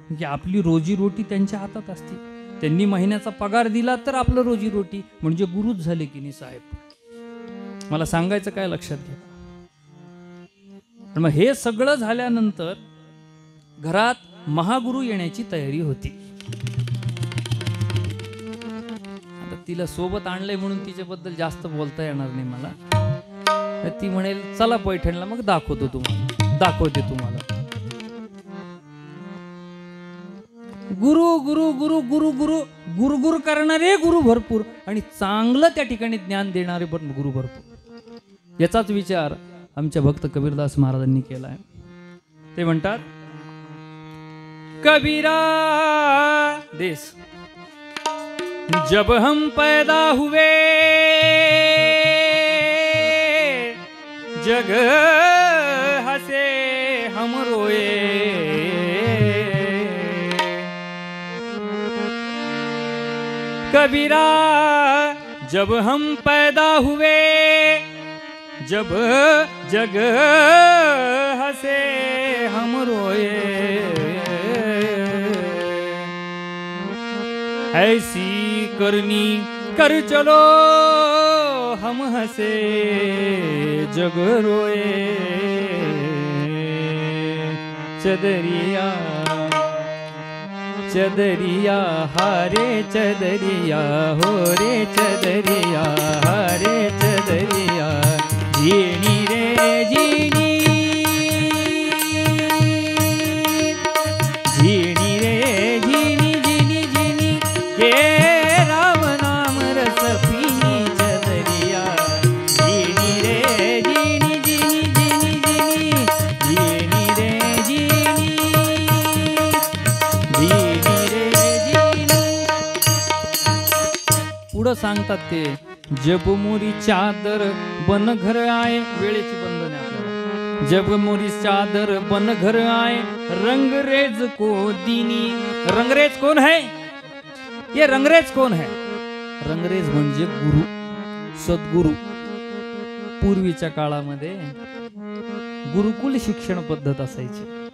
म्हणजे आपली रोजीरोटी त्यांच्या हातात असते. त्यांनी महिन्याचा पगार दिला तर आपलं रोजीरोटी, म्हणजे गुरुच झाले की नाही साहेब. मला सांगायचं काय लक्षात घ्या. मग हे सगळं झाल्यानंतर घरात महागुरु येण्याची तयारी होती. आता तिला सोबत आणलंय म्हणून तिच्याबद्दल जास्त बोलता येणार नाही मला. ती म्हणेल चला पैठणला, मग दाखवते तुम्हाला. गुरु गुरु गुरु गुरु गुरु गुरुगुरु करणारे गुरु भरपूर आणि चांगलं त्या ठिकाणी ज्ञान देणारे पण गुरु भरपूर. याचाच विचार आमच्या भक्त कबीरदास महाराजांनी केलाय. ते म्हणतात, कबीरा देश जब हम पैदा हुए जग हसे हम रोए. कबीरा जब हम पैदा हुए जब जग हसे हम रोए. ऐसी करनी कर चलो हम हंसे जग रोए. चदरिया चदरिया हारे चदरिया हो रे चदरिया हारे चदरिया. झीणी रे झीणी झीणी रे झीणी झीणी झीणी के राम नाम रस पीनी चदरिया. झीणी रे झीणी झीणी झीणी झीणी झीणी रे झीणी झीणी रे झीणी. पुढं सांगतात ते, जब मोरी चादर बन घर आए. वेळेची बंधन आहे आपल्याला. जब मोरी चादर बन घर आए रंगरेज को दीनी. रंगरेज कौन है? ये रंगरेज कौन है? रंगरेज म्हणजे गुरु, सद्गुरु. पूर्वीच्या काळामध्ये गुरुकुल शिक्षण पद्धत असायची.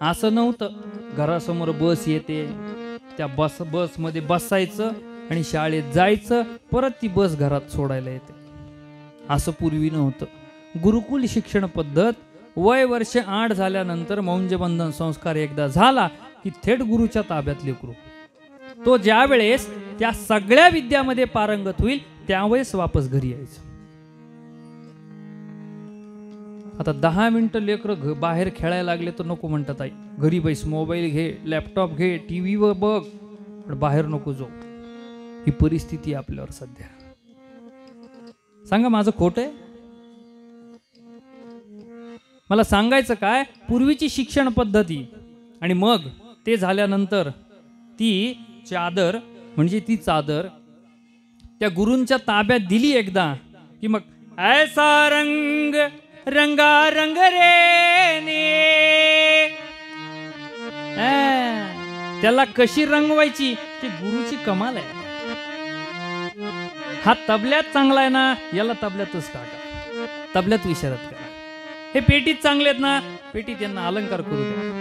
असं नव्हतं घरासमोर बस येते, त्या बसमध्ये बसायचं आणि शाळेत जायचं, परत ती बस घरात सोडायला येते. असं पूर्वी नव्हतं. गुरुकुल शिक्षण पद्धत, वय वर्ष 8 झाल्यानंतर मौंजबंधन संस्कार एकदा झाला की थेट गुरुच्या ताब्यात लेकरू. तो ज्या वेळेस त्या सगळ्या विद्यामध्ये पारंगत होईल त्यावेळेस वापस घरी यायचं. आता 10 मिनिटं लेकरं बाहेर खेळायला लागले तर नको म्हणतात आई, घरी बैस, मोबाईल घे, लॅपटॉप घे, टीव्ही वर बघ, पण बाहेर नको जाऊ. ही परिस्थिती आपल्यावर सध्या. सांगा माझं खोटं आहे? मला सांगायचं काय, पूर्वीची शिक्षण पद्धती आणि मग ते झाल्यानंतर ती चादर म्हणजे ती चादर त्या गुरूंच्या ताब्यात दिली एकदा की मग ऐसा रंग रंगा रंग रे ने, त्याला कशी रंगवायची ती गुरुची कमाल आहे. हा तबल्यात चांगला आहे ना, याला तबल्यातच टाका, तबल्यात विचारत करा. हे पेटीत चांगले आहेत ना, पेटीत यांना अलंकार करू द्या.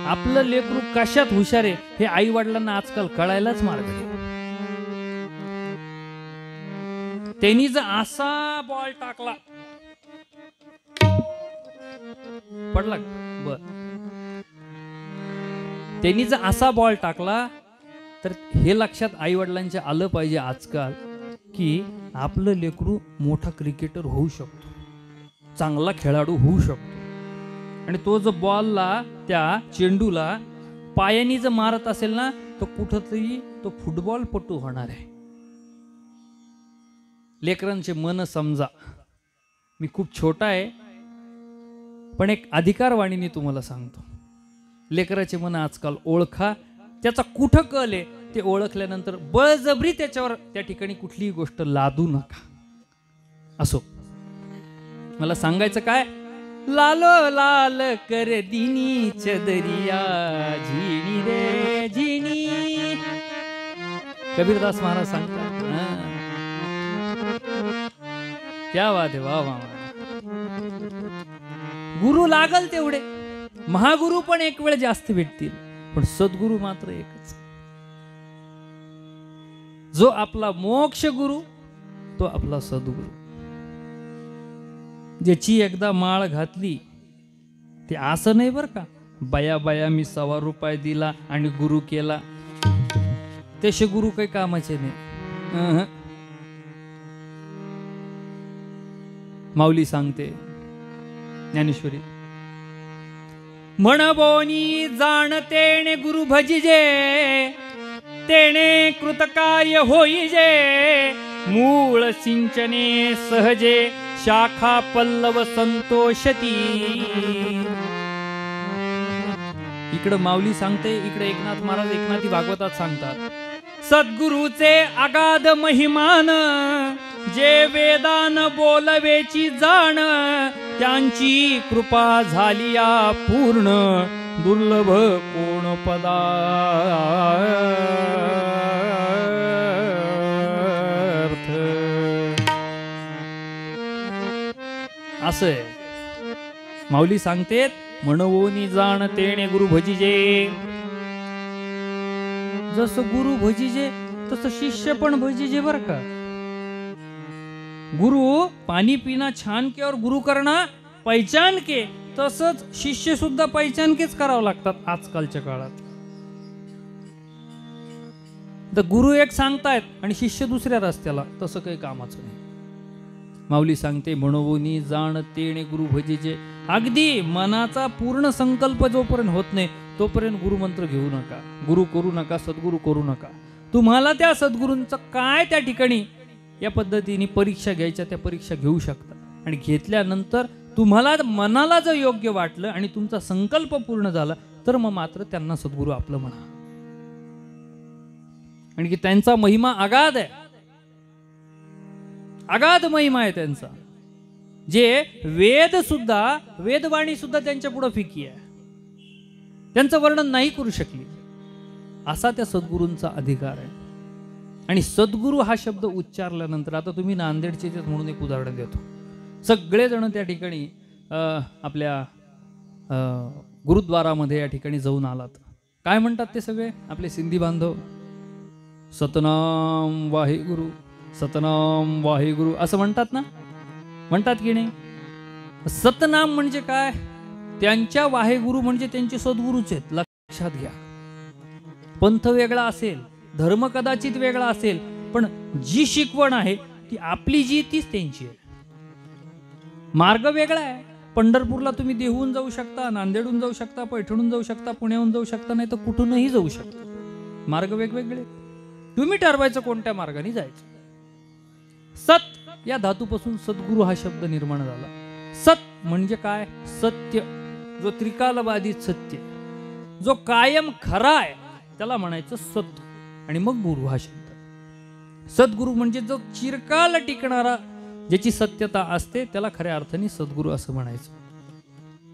आपलं लेकरू कशात हुशार आहे हे आई वडिलांना आजकाल कळायलाच मार्ग नाही. त्यांनी जर असा बॉल टाकला पडला, बर, त्यांनी जर असा बॉल टाकला तर हे लक्षात आई वडिलांच्या आलं पाहिजे आजकाल की आपलं लेकरू मोठा क्रिकेटर होऊ शकतो, चांगला खेळाडू होऊ शकतो. आणि तो जो बॉलला, त्या चेंडूला पायानी जर मारत असेल ना, तो कुठंतरी तो फुटबॉलपटू होणार आहे. लेकरांचे मन समजा. मी खूप छोटा आहे पण एक अधिकारवाणीने तुम्हाला सांगतो, लेकराचे मन आजकाल ओळखा. त्याचा कुठं कल आहे ते ओळखल्यानंतर बळजबरी त्याच्यावर त्या ठिकाणी कुठलीही गोष्ट लादू नका. असो, मला सांगायचं काय, लालो लाल कर दिनी चदरिया झिणी रे झिणी, कबीरदास महाराज सांगतात. क्या बात आहे, वा वा. गुरु लागल तेवढे, महागुरु पण एक वेळ जास्त भेटतील, पण सद्गुरु मात्र एकच. जो आपला मोक्ष गुरु तो आपला सद्गुरु. ज्याची एकदा माळ घातली ते असं नाही बर का, बया बया मी ₹1.25 दिला आणि गुरु केला, तसे गुरु काही कामाचे नाही. माऊली सांगते ज्ञानेश्वरी, म्हणबोनी जाणतेने गुरु भजिजे, तेने कृतकार्य होईजे, मूळ सिंचने सहजे, शाखा पल्लव संतोषती. इकडं माऊली सांगते, इकडे एकनाथ महाराज एकनाथी भागवतात सांगतात, सद्गुरूचे अगाध महिमान, जे वेदान बोलवेची जाण, त्यांची कृपा झालिया पूर्ण, दुर्लभ कोण पदार्थ. असं माऊली सांगतेत, म्हणवोनी जाण तेणे गुरु भजिजे. जसं गुरु भजिजे तसं शिष्य पण भजिजे बर का. गुरु पाणी पिना छान के और गुरु करना पहचान के, तसंच शिष्य सुद्धा पहचान केच करावं लागतात आजकालच्या काळात. तर गुरु एक सांगतायत आणि शिष्य दुसऱ्या रस्त्याला, तसं काही कामाचं नाही. माऊली सांगते, म्हणवोनी जाण तेणे गुरु भजिजे. अगदी मनाचा पूर्ण संकल्प जोपर्यंत होत नाही तोपर्यंत गुरुमंत्र घेऊ नका, गुरु करू नका, सद्गुरु करू नका. तुम्हाला त्या सद्गुरूंचं काय त्या ठिकाणी या पद्धतीने परीक्षा घ्यायच्या त्या परीक्षा घेऊ शकता. आणि घेतल्यानंतर तुम्हाला मनाला जर योग्य वाटलं आणि तुमचा संकल्प पूर्ण झाला तर मग मात्र त्यांना सद्गुरू आपलं म्हणा. आणि की त्यांचा महिमा अगाध आहे, अगाध महिमा आहे त्यांचा. जे वेदवाणी सुद्धा त्यांच्या पुढे फिकी आहे, त्यांचं वर्णन नाही करू शकली, असा त्या सद्गुरूंचा अधिकार आहे. आणि सद्गुरू हा शब्द उच्चारल्यानंतर, आता तुम्ही नांदेडचे म्हणून एक उदाहरण देतो, सगळेजण त्या ठिकाणी आपल्या गुरुद्वारामध्ये या ठिकाणी जाऊन आलात. काय म्हणतात ते सगळे आपले सिंधी बांधव? सतनाम वाहेगुरु, सतनाम वाहेगुरु असं म्हणतात ना, म्हणतात की नाही? सतनाम म्हणजे काय? त्यांच्या वाहेगुरु म्हणजे त्यांचे सद्गुरूच आहेत, लक्षात घ्या. पंथ वेगळा असेल, धर्म कदाचित वेगळा असेल, पण जी शिकवण आहे ती आपली जी तीच त्यांची आहे. मार्ग वेगळा आहे. पंढरपूरला तुम्ही देहून जाऊ शकता, नांदेडहून जाऊ शकता, पैठणहून जाऊ शकता, पुण्याहून जाऊ शकता, नाही तर कुठूनही जाऊ शकता. मार्ग वेगवेगळे. तुम्ही ठरवायचं कोणत्या मार्गाने जायचं. सत या धातूपासून सद्गुरू हा शब्द निर्माण झाला. सत म्हणजे काय? सत्य, जो त्रिकालबाधित सत्य, जो कायम खरा आहे, त्याला म्हणायचं सत. आणि मग गुरु हा शब्द. सद्गुरू म्हणजे जो चिरकाल टिकणारा, ज्याची सत्यता असते, त्याला खऱ्या अर्थाने सद्गुरू असं म्हणायचं.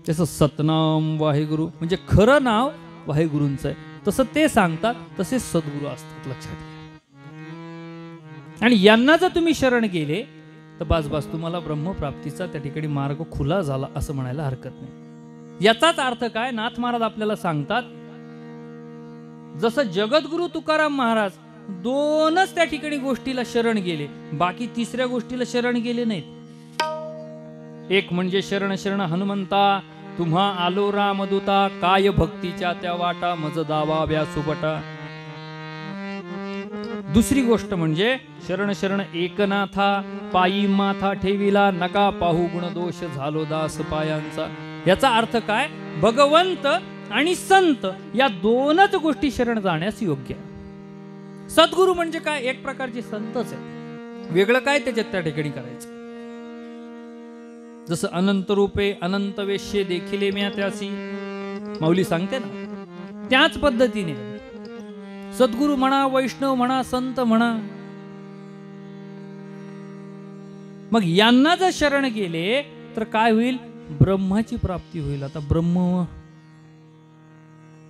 तसं सतनाम वाहेगुरु म्हणजे खरं नाव वाहेगुरूंचं आहे, तसं ते सांगतात, तसे सद्गुरू असतात, लक्षात घ्या. आणि यांना जर तुम्ही शरण गेले तर बस तुम्हाला ब्रह्मप्राप्तीचा त्या ठिकाणी मार्ग खुला झाला असं म्हणायला हरकत नाही. याचाच अर्थ काय? नाथ महाराज आपल्याला सांगतात, जसं जगद्गुरु तुकाराम महाराज दोनच त्या ठिकाणी गोष्टीला शरण गेले, बाकी तिसऱ्या गोष्टीला शरण गेले नाहीत. एक म्हणजे शरण शरण हनुमंता, तुम्हा आलो रामदूता, काय भक्तीच्या त्या वाटा, मज दावा व्यासुबटा. दुसरी गोष्ट म्हणजे शरण शरण एकनाथा, पायी माथा ठेविला, नका पाहू गुण दोष, झालो दास पायांचा. याचा अर्थ काय? भगवंत आणि संत या दोनच गोष्टी शरण जाण्यास योग्य आहे. सद्गुरू म्हणजे काय? एक प्रकारचे संतच आहे, वेगळं काय त्याच्यात त्या ठिकाणी करायचं. जसं अनंत रूपे अनंत वेश्ये देखिले म्या त्यासी, माऊली सांगते ना, त्याच पद्धतीने सद्गुरू म्हणा, वैष्णव म्हणा, संत म्हणा. मग यांना जर शरण गेले तर काय होईल? ब्रह्माची प्राप्ती होईल. आता ब्रह्म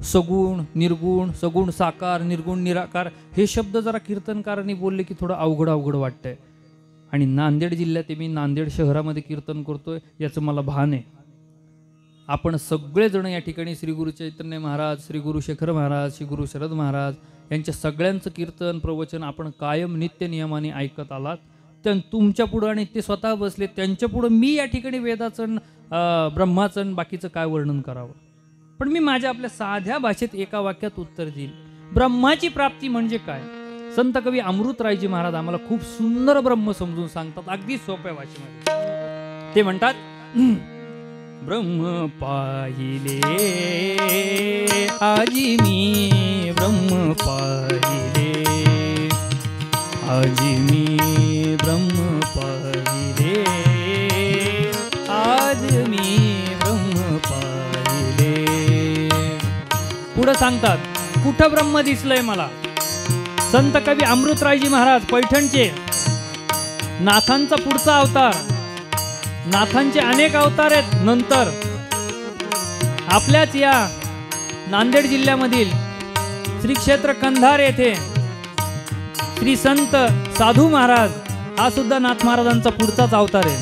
सगुण निर्गुण, सगुण साकार, निर्गुण निराकार, हे शब्द जरा कीर्तनकारांनी बोलले की थोडं अवघड अवघड वाटतंय. आणि नांदेड जिल्ह्यात मी नांदेड शहरामध्ये कीर्तन करतोय याचं मला भान आहे. आपण सगळेजण या ठिकाणी श्री गुरु चैतन्य महाराज, श्री गुरु शेखर महाराज, श्री गुरु शरद महाराज यांच्या सगळ्यांचं कीर्तन प्रवचन आपण कायम नित्य नियमाने ऐकत आलात. तुमच्या पुढं आणि ते स्वतः बसले त्यांच्या पुढं मी या ठिकाणी वेदाचं, ब्रह्माचं, बाकीचं काय वर्णन करावं. पण मी माझ्या आपल्या साध्या भाषेत एका वाक्यात उत्तर देईल. ब्रह्माची प्राप्ती म्हणजे काय? संत कवी अमृतरायजी महाराज आम्हाला खूप सुंदर ब्रह्म समजून सांगतात, अगदी सोप्या भाषेमध्ये. ते म्हणतात, ब्रह्म पाहिले आजी मी, ब्रह्म पाहिले आजी मी, ब्रह्म पाहिले आज मी, ब्रह्म पाहिले. पुढे सांगतात, कुठं ब्रह्म दिसलंय मला? संत कवी अमृतरायजी महाराज पैठणचे, नाथांचा पुढचा अवतार. नाथांचे अनेक अवतार आहेत. नंतर आपल्याच या नांदेड जिल्ह्यामधील श्री क्षेत्र कंधार येथे श्री संत साधू महाराज हा सुद्धा नाथ महाराजांचा पुढचाच अवतार आहे.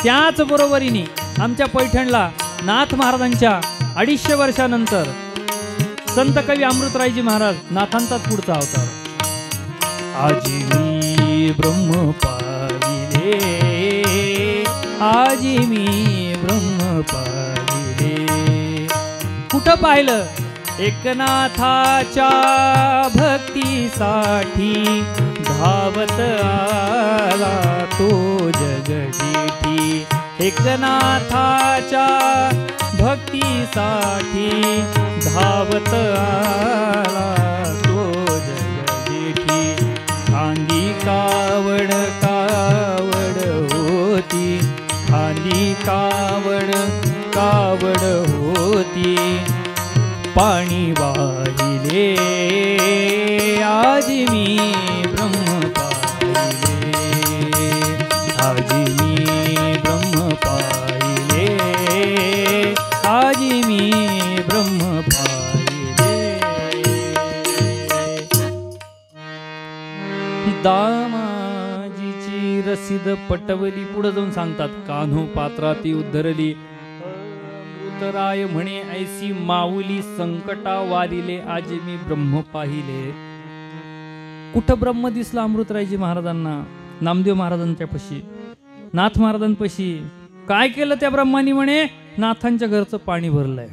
त्याच बरोबरीने आमच्या पैठणला नाथ महाराजांच्या 250 वर्षानंतर संत कवी अमृतरायजी महाराज नाथांचाच पुढचा अवतार. आजी मी ब्रह्म पाहिले, आजी मी ब्रह्म पाहिले. कुठं पाहिलं? एकनाथाच्या भक्तीसाठी धावत आला तो जगदीठी. एकनाथाच्या भक्तीसाठी धावत आला तो जगदीठी. खांदी कावड कावड होती, खांदी कावड कावड होती, पाणी वाहिले आज मी ब्रह्म पाहिले, आज मी ब्रह्म पाहिले, आज मी ब्रह्म पाहिले. दामाजीची रसीद पटवली. पुढे जाऊन सांगतात, कान्हो पात्राती उद्धरली, दत्तराय म्हणे ऐसी माऊली संकटा वारिले आज मी ब्रह्म पाहिले. कुठं ब्रह्म दिसला अमृतरायजी महाराजांना? नामदेव महाराजांच्या पशी, नाथ महाराजांपाशी. काय केलं त्या ब्रह्मानी? म्हणे नाथांच्या घरचं पाणी भरलंय.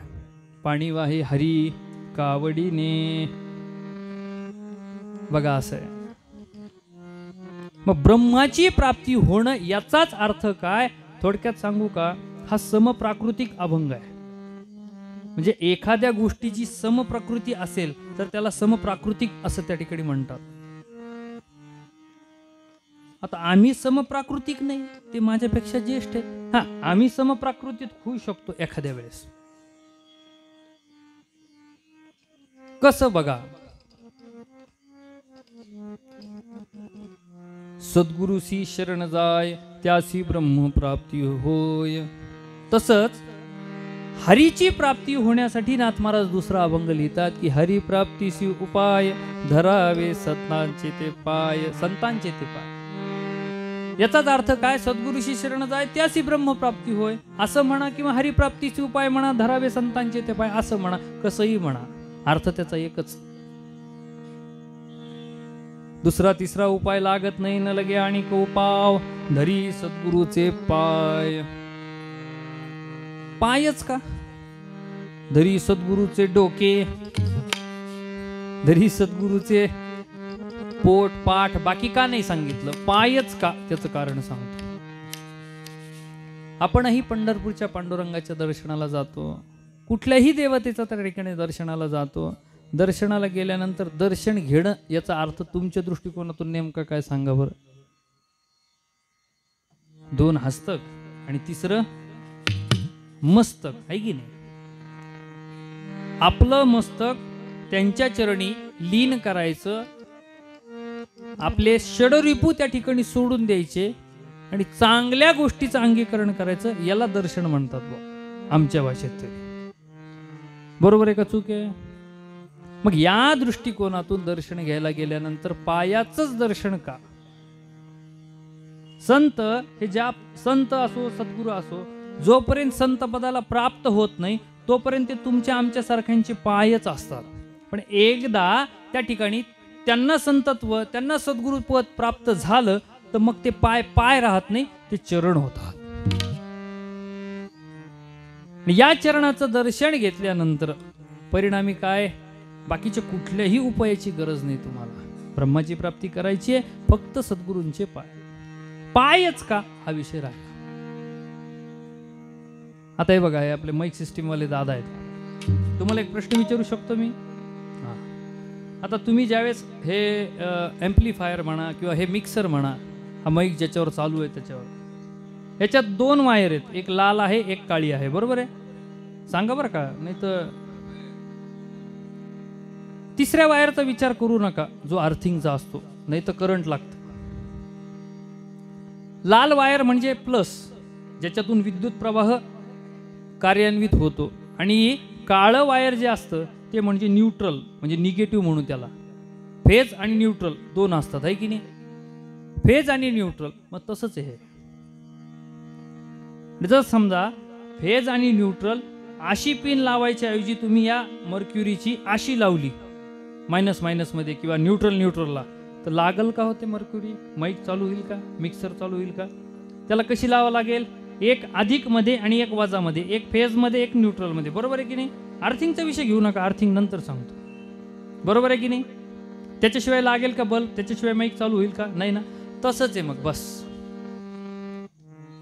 पाणी वाहे हरी कावडीने. बघा असं आहे. मग ब्रह्माची प्राप्ती होणं याचाच अर्थ काय? थोडक्यात सांगू का? हा समप्राकृतिक अभंग आहे. म्हणजे एखाद्या गोष्टीची समप्रकृती असेल तर त्याला समप्राकृतिक असं त्या ठिकाणी म्हणतात. आता आम्ही समप्राकृतिक नाही, ते माझ्यापेक्षा ज्येष्ठ आहेत. हा, आम्ही समप्राकृतीत होऊ शकतो एखाद्या वेळेस. कसं बघा? सद्गुरुसी शरण जाय त्यासी ब्रह्म प्राप्ती होय. तसंच हरीची प्राप्ती होण्यासाठी नाथ महाराज दुसरा अभंग लिहितात की हरी प्राप्तीसी उपाय धरावे संतांचे ते पाय. संतांचे ते पाय याचाच अर्थ काय? सद्गुरुशी शरण जाय त्यासी ब्रह्म प्राप्ती होय असं म्हणा, किंवा हरिप्राप्तीचे उपाय म्हणा, धरावे संतांचे ते पाय असं म्हणा, कसंही म्हणा, अर्थ त्याचा एकच. दुसरा तिसरा उपाय लागत नाही न लगे आणि उपाव धरी सद्गुरूचे पाय. पायच का? धरी सद्गुरूचे डोके, धरी सद्गुरूचे पोट पाठ, बाकी का नाही सांगितलं? पायच का? त्याचं कारण सांगतो. आपणही पंढरपूरच्या पांडुरंगाच्या दर्शनाला जातो, कुठल्याही देवतेचा त्या ठिकाणी दर्शनाला जातो. दर्शनाला गेल्यानंतर दर्शन घेणं याचा अर्थ तुमच्या दृष्टिकोनातून नेमका काय सांगा बरं? दोन हस्तक आणि तिसरं मस्तक आहे की नाही? आपलं मस्तक त्यांच्या चरणी लीन करायचं, आपले षडरिपू त्या ठिकाणी सोडून द्यायचे आणि चांगल्या गोष्टीचं अंगीकरण करायचं. याला दर्शन म्हणतात बा आमच्या भाषेत. बरोबर आहे का चूक आहे? मग या दृष्टिकोनातून दर्शन घ्यायला गेल्यानंतर पायाचंच दर्शन का? संत हे ज्या संत असो सद्गुरू असो, जोपर्यंत संत पदाला प्राप्त होत नाही तोपर्यंत ते तुमच्या आमच्या सारख्यांचे पायच असतात. पण एकदा त्या ठिकाणी त्यांना संतत्व, त्यांना सद्गुरुपद प्राप्त झालं तर मग ते पाय पाय राहत नाही, ते चरण होतात. या चरणाचं दर्शन घेतल्यानंतर परिणामी काय? बाकीच्या कुठल्याही उपायाची गरज नाही तुम्हाला. ब्रह्माची प्राप्ती करायची आहे, फक्त सद्गुरूंचे पाय. पायच का हा विषय राहिला. आता हे बघा, हे आपले माईक सिस्टीम वाले दादा आहेत. तुम्हाला एक प्रश्न विचारू शकतो मी? आता तुम्ही ज्यावेळेस हे एम्प्लिफायर म्हणा किंवा हे मिक्सर म्हणा, हा माईक ज्याच्यावर चालू आहे त्याच्यावर याच्यात दोन वायर आहेत, एक लाल आहे एक काळी आहे, बरोबर आहे? सांगा बरं का, नाही तर तिसऱ्या वायरचा विचार करू नका जो अर्थिंगचा असतो, नाही तर करंट लागतं. लाल वायर म्हणजे प्लस, ज्याच्यातून विद्युत प्रवाह कार्यान्वित होतो, आणि काळं वायर जे असतं ते म्हणजे न्यूट्रल, म्हणजे निगेटिव्ह म्हणून त्याला. फेज आणि न्यूट्रल दोन असतात आहे की नाही? फेज आणि न्यूट्रल. मग तसंच आहे. जर समजा फेज आणि न्यूट्रल अशी पिन लावायच्या ऐवजी तुम्ही या मर्क्युरीची अशी लावली मायनस मायनस मध्ये किंवा न्यूट्रल न्यूट्रलला, तर लागल का होते मर्क्युरी? माईक चालू होईल का? मिक्सर चालू होईल का? त्याला कशी लावा लागेल? एक अधिक मध्ये आणि एक वजा मध्ये, एक फेज मध्ये एक न्यूट्रल मध्ये, बरोबर आहे की नाही? अर्थिंगचा विषय घेऊ नका, अर्थिंग नंतर सांगतो, बरोबर आहे की नाही? त्याच्याशिवाय लागेल का बल्ब? त्याच्याशिवाय माईक चालू होईल का? नाही ना. तसंच आहे. मग बस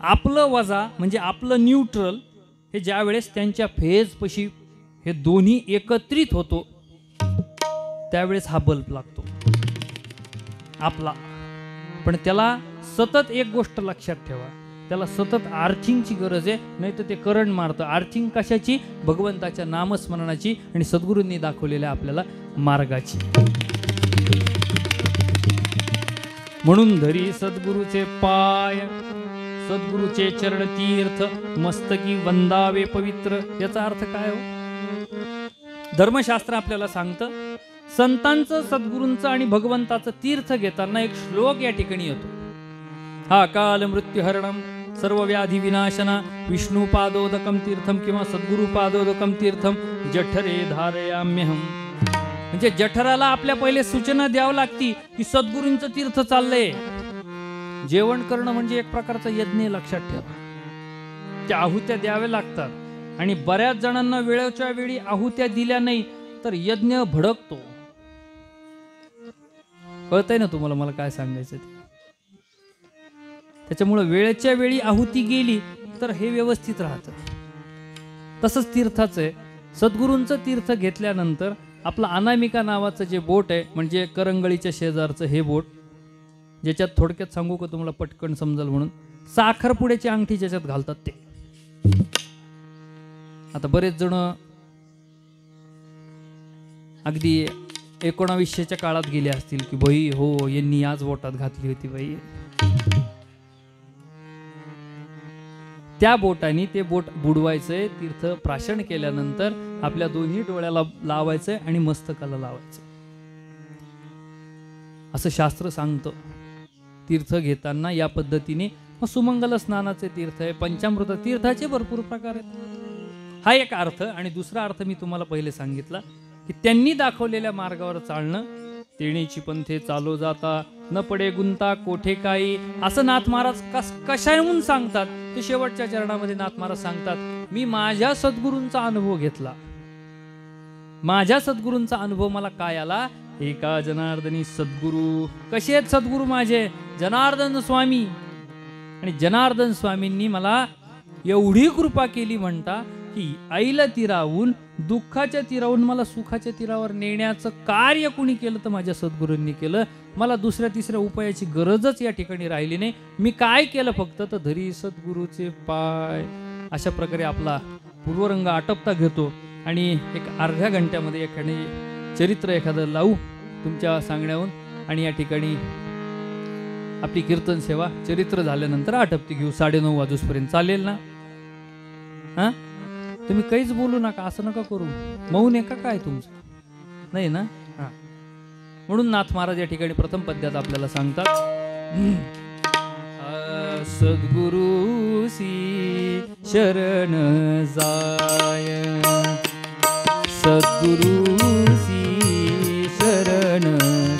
आपलं वजा म्हणजे आपलं न्यूट्रल हे ज्या वेळेस त्यांच्या फेज पशी हे दोन्ही एकत्रित होतो त्यावेळेस हा बल्ब लागतो आपला. पण त्याला सतत एक गोष्ट लक्षात ठेवा, त्याला सतत आर्थिंगची गरज आहे, नाही तर ते करंट मारतं. आर्थिंग कशाची? भगवंताच्या नामस्मरणाची आणि सद्गुरूंनी दाखवलेल्या आपल्याला मार्गाची. म्हणून धरी सद्गुरूचे पाय, सद्गुरूचे चरण तीर्थ, मस्तकी वंदावे पवित्र. याचा अर्थ काय हो? धर्मशास्त्र आपल्याला सांगतं, संतांचं, सद्गुरूंचं आणि भगवंताचं तीर्थ घेताना एक श्लोक या ठिकाणी येतो. हा काल मृत्यू हरणम सर्व व्याधी विनाशना विष्णुपादोदकम तीर्थम किंवा सद्गुरुपादोदकम तीर्थम जठरे धारयाम्यहम. म्हणजे जठराला आपल्या पहिले सूचना द्यावं लागती की सद्गुरूंचं तीर्थ चाललंय. जेवण करणं म्हणजे एक प्रकारचा यज्ञ, लक्षात ठेवा. त्या आहुत्या द्याव्या लागतात आणि बऱ्याच जणांना वेळेच्या वेळी आहुत्या दिल्या नाही तर यज्ञ भडकतो. कळतंय ना तुम्हाला मला काय सांगायचं ते? त्याच्यामुळे वेळेच्या वेळी आहुती गेली तर हे व्यवस्थित राहतं. तसंच तीर्थाचं आहे. सद्गुरूंचं तीर्थ घेतल्यानंतर आपलं अनामिका नावाचं जे बोट आहे, म्हणजे करंगळीच्या शेजारचं हे बोट, ज्याच्यात थोडक्यात सांगू का तुम्हाला पटकन समजाल म्हणून, साखरपुड्याची अंगठी ज्याच्यात घालतात ते. आता बरेच जण अगदी 1900च्या काळात गेले असतील की बाई हो यांनी याच बोटात घातली होती बाई. त्या बोटाने ते बोट बुडवायचंय. तीर्थ प्राशन केल्यानंतर आपल्या दोन्ही डोळ्याला लावायचंय आणि मस्तकाला लावायचं, असं शास्त्र सांगतं. तीर्थ घेताना या पद्धतीने. मग सुमंगल स्नानाचे तीर्थ आहे, पंचामृत तीर्थाचे भरपूर प्रकार आहेत. हा एक अर्थ. आणि दुसरा अर्थ मी तुम्हाला पहिले सांगितला की त्यांनी दाखवलेल्या मार्गावर चालणं. तेणीची पंथे चालो जाता न पडे गुंता कोठे काही, असं नाथ महाराज कशाहून सांगतात. ते शेवटच्या चरणामध्ये नाथ महाराज सांगतात, मी माझ्या सद्गुरूंचा अनुभव घेतला. माझ्या सद्गुरूंचा अनुभव मला काय आला? एका जनार्दनी सद्गुरू. कसे आहेत सद्गुरू माझे? जनार्दन स्वामी. आणि जनार्दन स्वामींनी मला एवढी कृपा केली म्हणता की आईला तीरावून, दुःखाच्या तीरावून मला सुखाच्या तीरावर नेण्याचं कार्य कुणी केलं तर माझ्या सद्गुरूंनी केलं. मला दुसऱ्या तिसऱ्या उपायाची गरजच या ठिकाणी राहिली नाही. मी काय केलं फक्त तर धरी सद्गुरूचे पाय. अशा प्रकारे आपला पूर्वरंग आटपता घेतो आणि एक अर्ध्या घंट्यामध्ये एखादी चरित्र एखादं लावू तुमच्या सांगण्याहून आणि या ठिकाणी आपली कीर्तन सेवा चरित्र झाल्यानंतर आटपती घेऊ 9:30 वाजूपर्यंत. चालेल ना? हां, तुम्ही काहीच बोलू नका, असं नका करू. मौन आहे का काय तुमचं? नाही ना? हां. म्हणून नाथ महाराज या ठिकाणी प्रथम पद्यात आपल्याला सांगतात, सद्गुरूसी शरण जाय, सद्गुरूसी शरण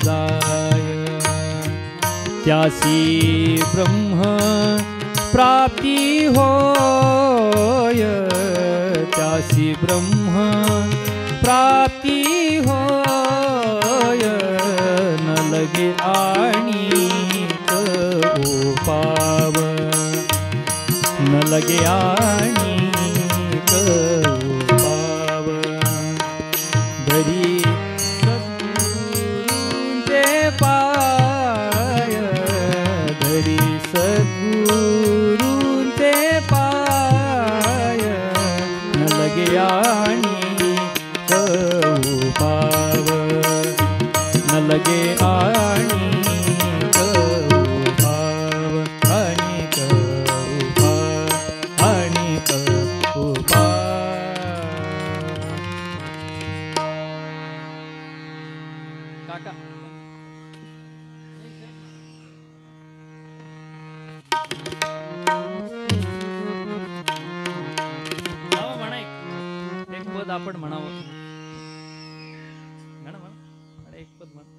जाय, त्यासी ब्रह्म प्राप्ती होय, त्यासी ब्रह्म प्राप्ती होय, न लगे आणिक उपाव, न लगे आणिक उपाव, धरी सद्गुरूंचे पाय, धरी सद्गुरूंचे पाय, न लगे आणिक उपाव, न लगे आणिक उपाव, आणिक उपाव, आणिक उपाव. काका म्हणा एक पद आपण म्हणावं. म्हणा म्हणा एक पद म्हणा.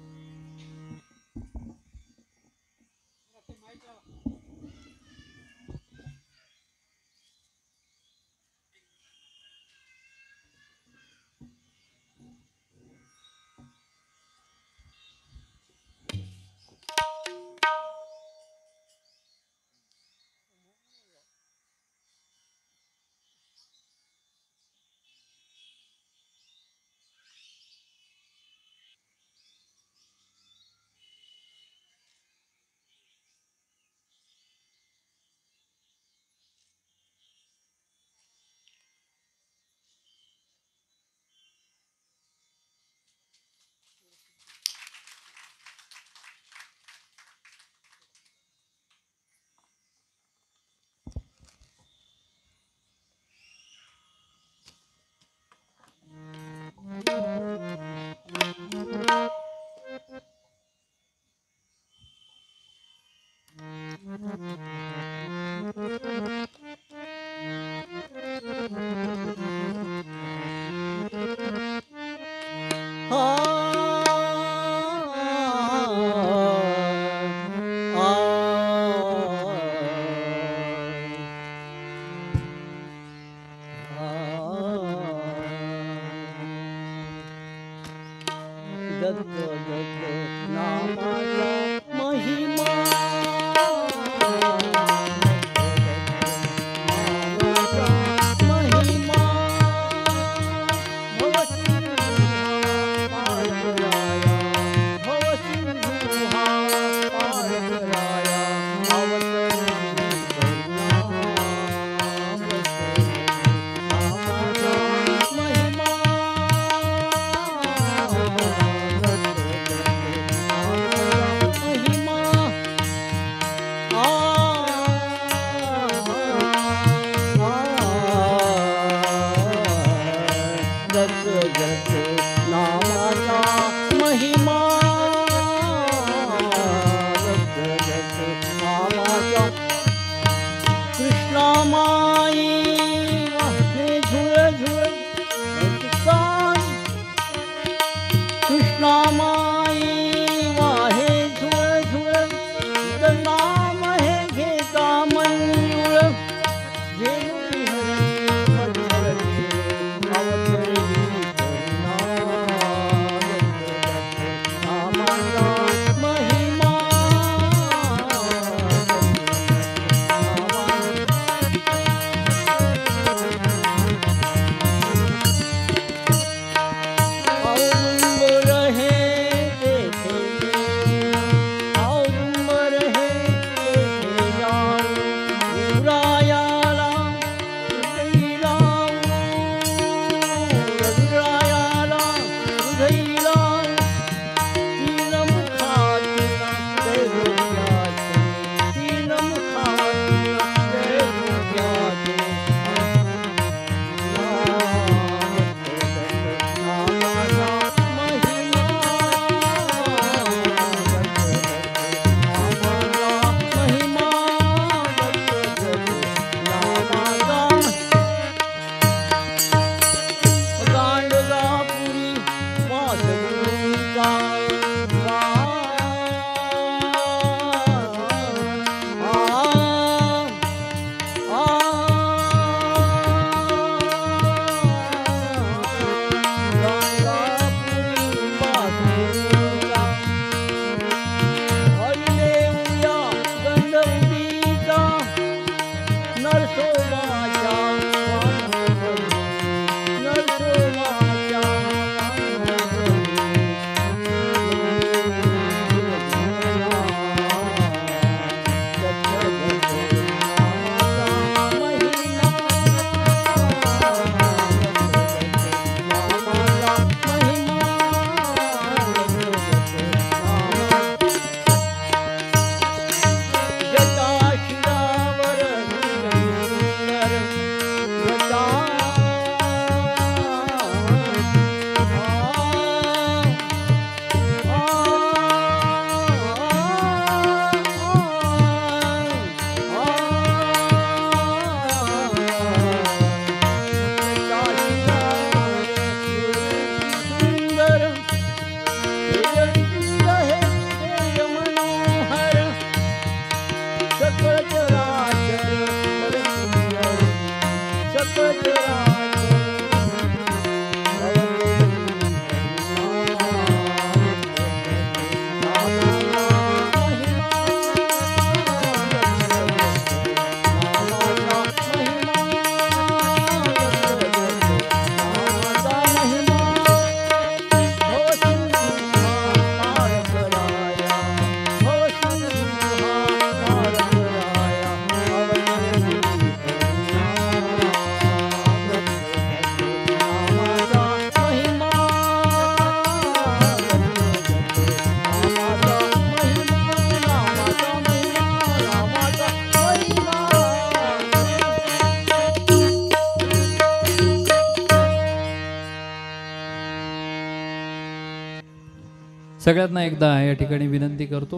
सगळ्यांना एकदा या ठिकाणी विनंती करतो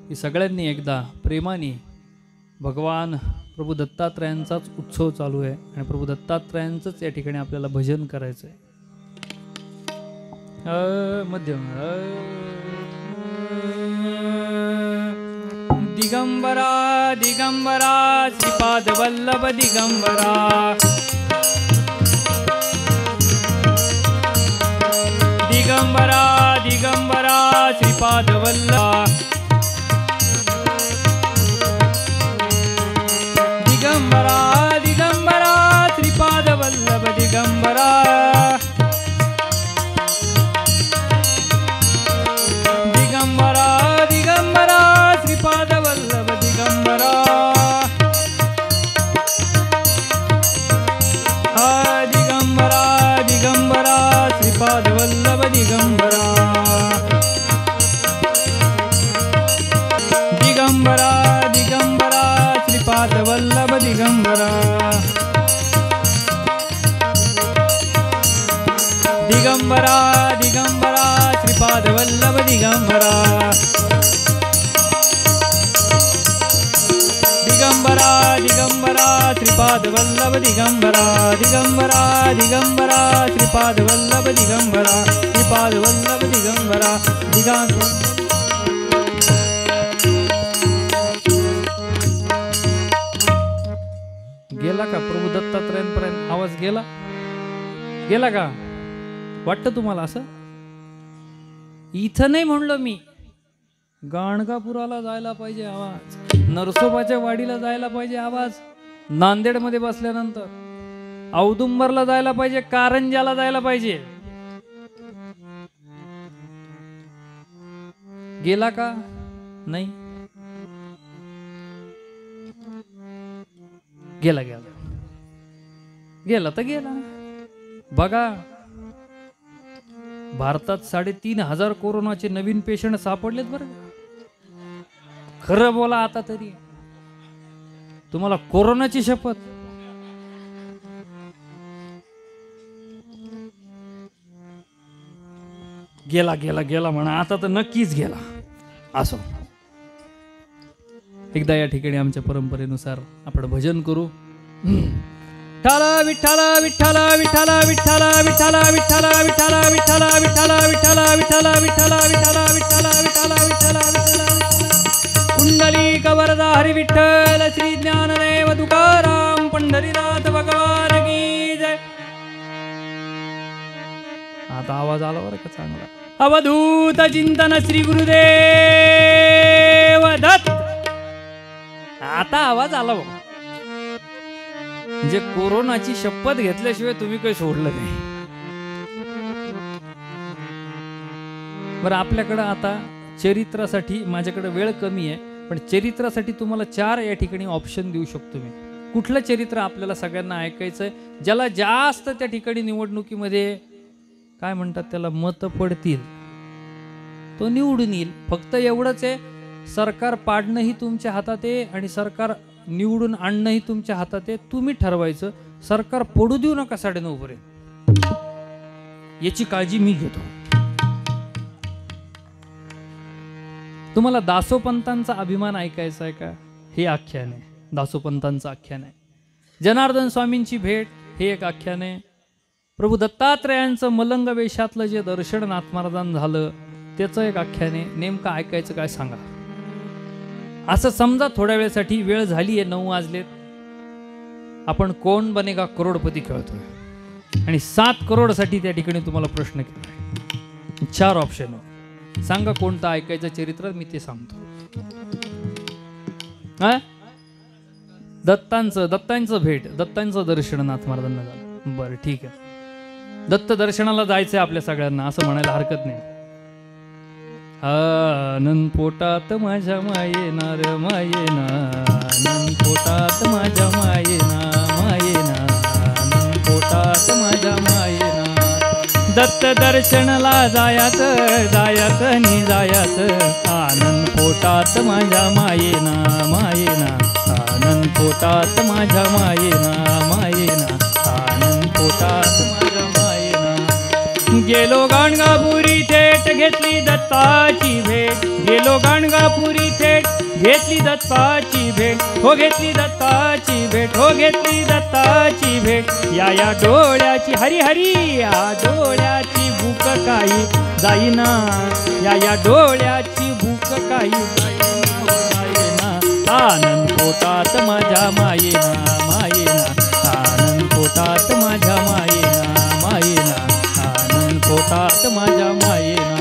की सगळ्यांनी एकदा प्रेमाने भगवान प्रभू दत्तात्रयांचाच उत्सव चालू आहे आणि प्रभू दत्तात्रयांचंच या ठिकाणी आपल्याला भजन करायचं आहे. मध्यम दिगंबरा दिगंबरा श्रीपाद वल्लभ दिगंबरा दिगंबरा दिगंबरा श्रीपाद वल्लभ दिगंबरा दिगंबरा श्रीपाद वल्लभ दिगंबरा दिगंबरा दिगंबरा श्रीपाद वल्लभ दिगंबरा दिगंबरा दिगंबरा श्रीपाद वल्लभ दिगंबरा दिगंबरा दिगंबरा श्रीपाद वल्लभ दिगंबरा दिगंबरा दिगंबरा श्रीपाद वल्लभ दिगंबरा दिगंबरा दिगंबरा श्रीपाद वल्लभ दिगंबरा दिगंबरा दिगंबरा श्रीपाद वल्लभ दिगंबरा श्रीपाद वल्लभ दिगंबरा दिगंबरा गेला का प्रभू दत्तात्रयांपर्यंत आवाज गेला गेला का वाटतं तुम्हाला असं? इथं नाही म्हणलो मी, गाणगापुराला जायला पाहिजे आवाज, नरसोबाच्या वाडीला जायला पाहिजे आवाज, नांदेडमध्ये बसल्यानंतर औदुंबरला जायला पाहिजे, कारंजाला जायला पाहिजे. गेला का नाही? गेला गेला गेला तर गेला. बघा भारतात 3,500 कोरोनाचे नवीन पेशंट सापडलेत बरं. खरं बोला आता तरी, तुम्हाला कोरोनाची शपथ. गेला गेला गेला म्हणा, आता तर नक्कीच गेला. असो, एकदा या ठिकाणी आमच्या परंपरेनुसार आपण भजन करू. विठ्ठल विठ्ठल विठ्ठल विठ्ठल विठ्ठल विठ्ठल विठ्ठल विठ्ठल विठ्ठल विठ्ठल विठ्ठल विठ्ठल विठ्ठल विठ्ठल विठ्ठल विठ्ठल विठ्ठल कुंडलिक वरदा हरी विठ्ठल श्री ज्ञानदेव तुकाराम पंढरीनाथ भगवान की जय. आता आवाज आला बरं का चांगला. अवधूत चिंतन श्री गुरुदेव दत्त. आता आवाज आला बघ. म्हणजे कोरोनाची शपथ घेतल्याशिवाय तुम्ही काही सोडलं नाही. बरं, आपल्याकडं आता चरित्रासाठी, माझ्याकडे वेळ कमी आहे, पण चरित्रासाठी तुम्हाला 4 या ठिकाणी ऑप्शन देऊ शकतो मी. कुठलं चरित्र आपल्याला सगळ्यांना ऐकायचं आहे, ज्याला जास्त त्या ठिकाणी निवडणुकीमध्ये काय म्हणतात त्याला मतं पडतील तो निवडून येईल. फक्त एवढंच आहे, सरकार पाडणंही तुमच्या हातात आहे आणि सरकार निवडून आणणंही तुमच्या हातात आहे. तुम्ही ठरवायचं. सरकार पडू देऊ नका 9:30 पर्यंत, याची काळजी मी घेतो. तुम्हाला दासोपंतांचा अभिमान ऐकायचा आहे का? हे आख्यान आहे, दासोपंतांचं आख्यान आहे. जनार्दन स्वामींची भेट हे एक आख्यान आहे. प्रभू दत्तात्रयांचं मलंग वेशातलं जे दर्शन नाथ महाराजांना झालं त्याचं एक आख्यान आहे. नेमकं ऐकायचं काय सांगा. असं समजा थोड्या वेळेसाठी, वेळ झाली आहे, 9 वाजलेत, आपण कोण बनेगा करोडपती खेळतोय आणि 7 करोडसाठी त्या ठिकाणी तुम्हाला प्रश्न केला. 4 ऑप्शन आहे, सांगा कोणतं ऐकायचं चरित्र, मी ते सांगतो. दत्तांचं भेट, दत्तांचं दर्शन नाथ महाराजांना झालं. बरं ठीक आहे, दत्त दर्शनाला जायचंय आपल्या सगळ्यांना, असं म्हणायला हरकत नाही. आनंद पोटात माझ्या मायेना रे मायेना, आनंद पोटात माझ्या मायेना मायेना, आनंद पोटात माझ्या मायेना. दत्त दर्शनाला जायाचं जायाचं नि जायाचं, आनंद पोटात माझ्या मायेना मायेना, आनंद पोटात माझ्या मायेना मायेना, आनंद पोटात माझ्या मायेना. गेलो गाणगापुरी थेट घेतली दत्ताची भेट, गेलो गाणगापुरी थेट, घेतली दत्ताची भेट, हो घेतली दत्ताची भेट, हो घेतली दत्ताची भेट. या डोळ्याची हरी हरी, या डोळ्याची भूक काही जाईना, या डोळ्याची भूक काही जाईना. आनंद पोटात माझ्या मायेना, मायेना, आनंद पोटात माझ्या मायेना, मायेना, आनंद पोटात माझ्या मायेना.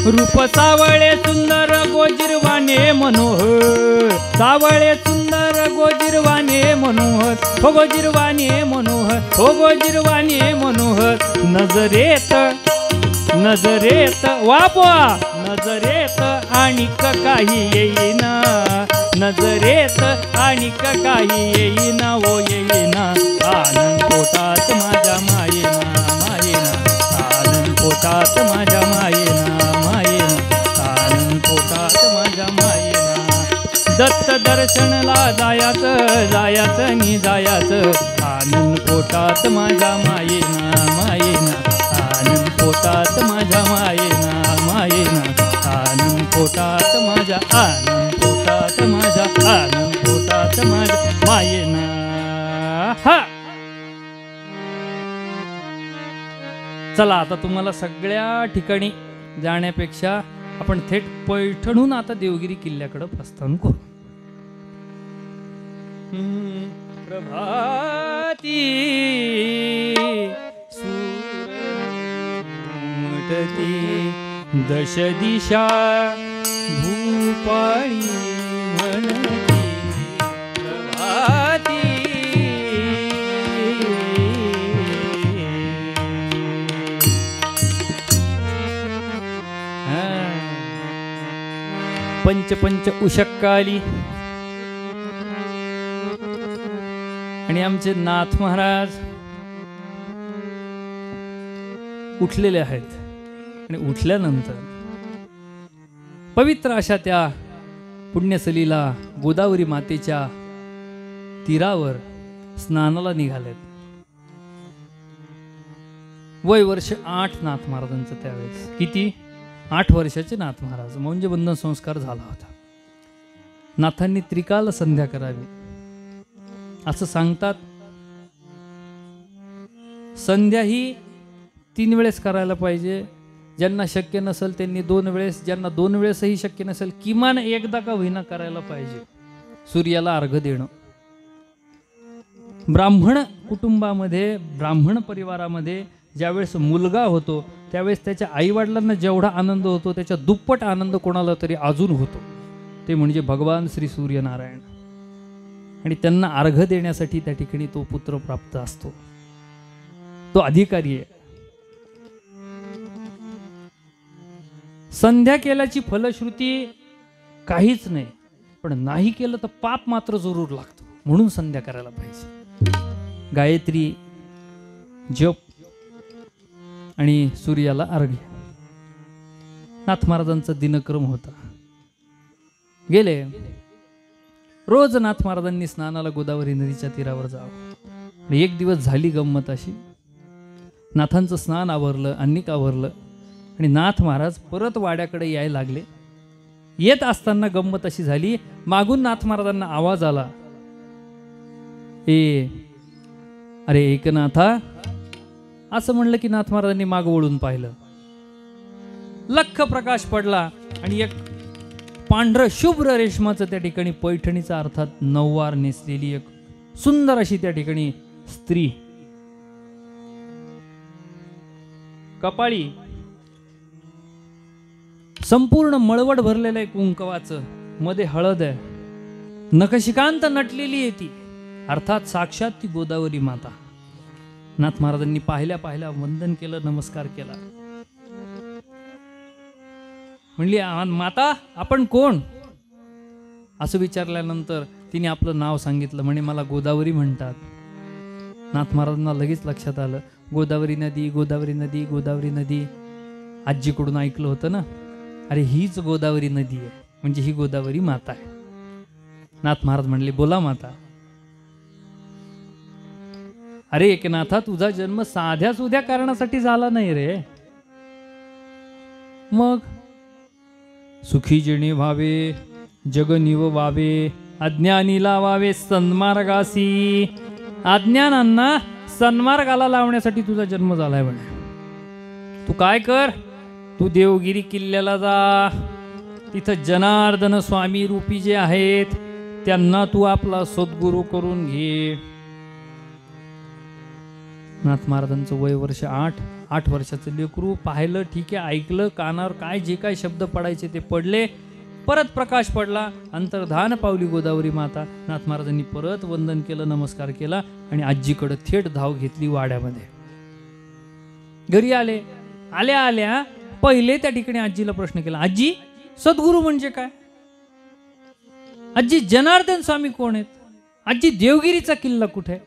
रूप सावळे सुंदर गोजिरवाने मनोहर, सावळे सुंदर गोजिरवाने मनोहर, हो गोजिरवाने मनोहर, हो गोजिरवाने मनोहर. नजरेत नजरेत वापवा, नजरेत आणिक काही येईना, नजरेत आणिक काही येईना, ओ येईना. आनंद पोटात माझ्या मायेना, मायेना, आनंद पोटात माझ्या मायेना, मायेना, आनंद पोटात माझ्या मायेना. दत्त दर्शनला जायाचं, जायाचं नि जायाचं, आनंद पोटात माझ्या मायेना, मायेना, आनंद पोटात माझ्या मायेना, मायेना, आनंद पोटात माझ्या, आनंद पोटात माझ्या, आनंद पोटात माझ्या मायेना. हा चला आता तुम्हाला सगळ्या ठिकाणी जाण्यापेक्षा आपण थेट पैठणहून आता देवगिरी किल्ल्याकडे प्रस्थान करू. प्रभाती दश दिशा भूपाळी म्हणती, प्रभाती पंच पंच उषक्काली. आणि आमचे नाथ महाराज उठलेले आहेत आणि उठल्यानंतर पवित्र अशा त्या पुण्यसलीला गोदावरी मातेच्या तीरावर स्नानाला निघालेत. वय वर्ष 8 नाथ महाराजांचं त्यावेळेस. किती? 8 वर्षाचे नाथ महाराज. म्हणजे बंधन संस्कार झाला होता. नाथांनी त्रिकाल संध्या करावी असं सांगतात. संध्या ही 3 वेळेस करायला पाहिजे. ज्यांना शक्य नसेल त्यांनी 2 वेळेस, ज्यांना 2 वेळेसही शक्य नसेल किमान एकदा का होईना करायला पाहिजे. सूर्याला अर्घ देणं. ब्राह्मण कुटुंबामध्ये, ब्राह्मण परिवारामध्ये ज्यावेळेस मुलगा होतो त्यावेळेस त्याच्या आईवडिलांना जेवढा आनंद होतो त्याच्या दुप्पट आनंद कोणाला तरी अजून होतो. ते म्हणजे भगवान श्री सूर्यनारायण. आणि त्यांना अर्घ देण्यासाठी त्या ठिकाणी तो पुत्र प्राप्त असतो, तो अधिकारी आहे. संध्या केल्याची फलश्रुती काहीच नाही, पण नाही केलं तर पाप मात्र जरूर लागतो. म्हणून संध्या करायला पाहिजे. गायत्री जप आणि सूर्याला अर्घ्य. नाथ महाराजांचा दिनक्रम होता. गेले रोज नाथ महाराजांनी स्नानाला गोदावरी नदीच्या तीरावर जावं. एक दिवस झाली गंमत अशी. नाथांचं स्नान आवरलं, अन्निक आवरलं आणि नाथ महाराज परत वाड्याकडे यायला लागले. येत असताना गंमत अशी झाली, मागून नाथ महाराजांना आवाज आला, अरे एकनाथा. असं म्हणलं की नाथ महाराजांनी माग वळून पाहिलं. लख प्रकाश पडला आणि एक पांढरं शुभ्र रेशमाचं त्या ठिकाणी पैठणीचा अर्थात नऊवार नेसलेली एक सुंदर अशी त्या ठिकाणी स्त्री, कपाळी संपूर्ण मळवट भरलेलं आहे कुंकवाचं, मध्ये हळद आहे, नखशिकांत नटलेली आहे ती, अर्थात साक्षात ती गोदावरी माता. नाथ महाराजांनी पाहिल्या पाहिल्या वंदन केलं, नमस्कार केला. म्हणली, माता आपण कोण? असं विचारल्यानंतर तिने आपलं नाव सांगितलं. म्हणे मला गोदावरी म्हणतात. नाथ महाराजांना लगेच लक्षात आलं, गोदावरी नदी, गोदावरी नदी, गोदावरी नदी. आजीकडून ऐकलं होतं ना, अरे हीच गोदावरी नदी आहे, म्हणजे ही गोदावरी माता आहे. नाथ महाराज म्हणले, बोला माता. अरे एकनाथा, तुझा जन्म साध्या सुध्या कारणासाठी झाला नाही रे. मग सुखी जेणे व्हावे जग निव व्हावे अज्ञानीला व्हावे सन्मार्गासी. अज्ञानांना सन्मार्गाला लावण्यासाठी तुझा जन्म झालाय म्हणे. तू काय कर, तू देवगिरी किल्ल्याला जा. तिथं जनार्दन स्वामी रूपी जे आहेत त्यांना तू आपला सद्गुरू करून घे. नाथ महाराजांचं वय वर्ष 8 वर्षाचं लेकरू. पाहिलं, ठीक आहे, ऐकलं, कानावर काय जे काय शब्द पडायचे ते पडले. परत प्रकाश पडला, अंतर्धान पावली गोदावरी माता. नाथ महाराजांनी परत वंदन केलं, नमस्कार केला आणि आजीकडे थेट धाव घेतली वाड्यामध्ये. घरी आले. आल्या पहिले त्या ठिकाणी आजीला प्रश्न केला, आजी सद्गुरू म्हणजे काय? आजी जनार्दन स्वामी कोण आहेत? आजी देवगिरीचा किल्ला कुठे?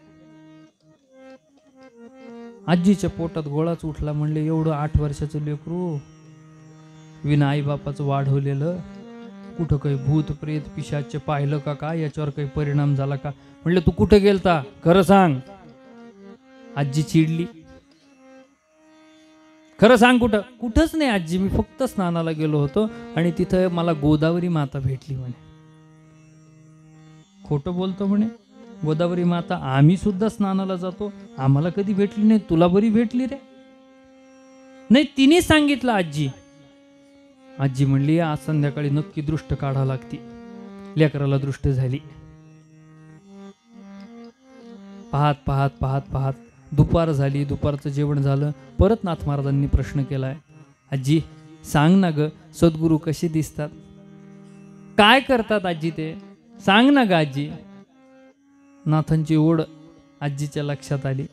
आजीच्या पोटात गोळाच उठला. म्हणले एवढं 8 वर्षाचं लेकरू, विना आई बापाचं वाढवलेलं, कुठं काही भूत प्रेत पिशाच पाहिलं का काय? याच्यावर काही परिणाम झाला का? म्हणले तू कुठे गेलता खरं सांग. आजी चिडली. खरं सांग कुठं? कुठंच नाही आजी, मी फक्त स्नानाला गेलो होतो आणि तिथं मला गोदावरी माता भेटली म्हणे. खोटं बोलतो म्हणे. गोदावरी माता, आम्ही सुद्धा स्नानाला जातो, आम्हाला कधी भेटली नाही, तुला बरी भेटली रे? नाही, तिने सांगितलं आजी. आजी म्हणली आज संध्याकाळी नक्की दृष्ट काढा लागती. लेकराला दृष्ट झाली. पाहत दुपार झाली. दुपारचं जेवण झालं. परत नाथ महाराजांनी प्रश्न केलाय, आजी सांग ना ग, सद्गुरू कसे दिसतात? काय करतात आजी ते? सांग ना ग आजी. नाथांची ओढ आजीच्या लक्षात आली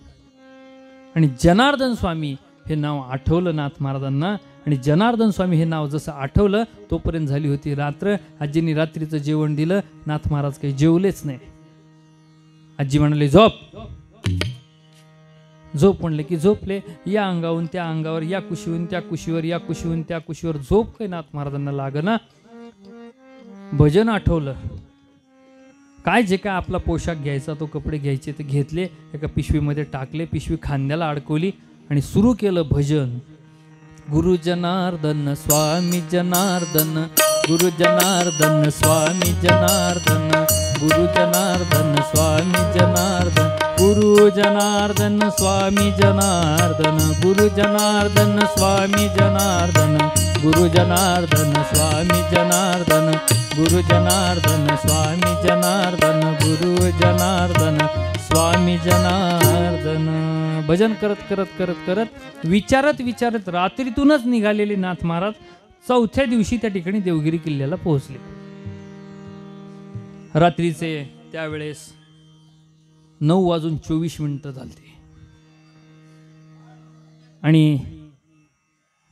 आणि जनार्दन स्वामी हे नाव आठवलं नाथ महाराजांना. आणि जनार्दन स्वामी हे नाव जसं आठवलं तोपर्यंत झाली होती रात्र. आजींनी रात्रीचं जेवण दिलं. नाथ महाराज काही जेवलेच नाही. आजी म्हणाले झोप. झोप म्हणले की झोपले. या अंगावून त्या अंगावर, या कुशीहून त्या कुशीवर, या कुशीहून त्या कुशीवर. झोप काही नाथ महाराजांना लागना. भजन आठवलं. काय जे काय आपला पोशाख घ्यायचा, तो कपडे घ्यायचे ते घेतले, एका पिशवीमध्ये टाकले, पिशवी खांद्याला अडकवली आणि सुरू केलं भजन. गुरु जनार्दन स्वामी जनार्दन, गुरु जनार्दन स्वामी जनार्दन, गुरु जनार्दन स्वामी जनार्दन, गुरु जनार्दन स्वामी जनार्दन, गुरु जनार्दन स्वामी जनार्दन, गुरु जनार्दन स्वामी जनार्दन, गुरु जनार्दन स्वामी जनार्दन, गुरु जनार्दन स्वामी जनार्दन. भजन करत करत करत करत विचारत रात्रीतूनच निघालेले नाथ महाराज 4थ्या दिवशी त्या ठिकाणी देवगिरी किल्ल्याला पोहोचले. रात्रीचे त्यावेळेस 9:24 झालते आणि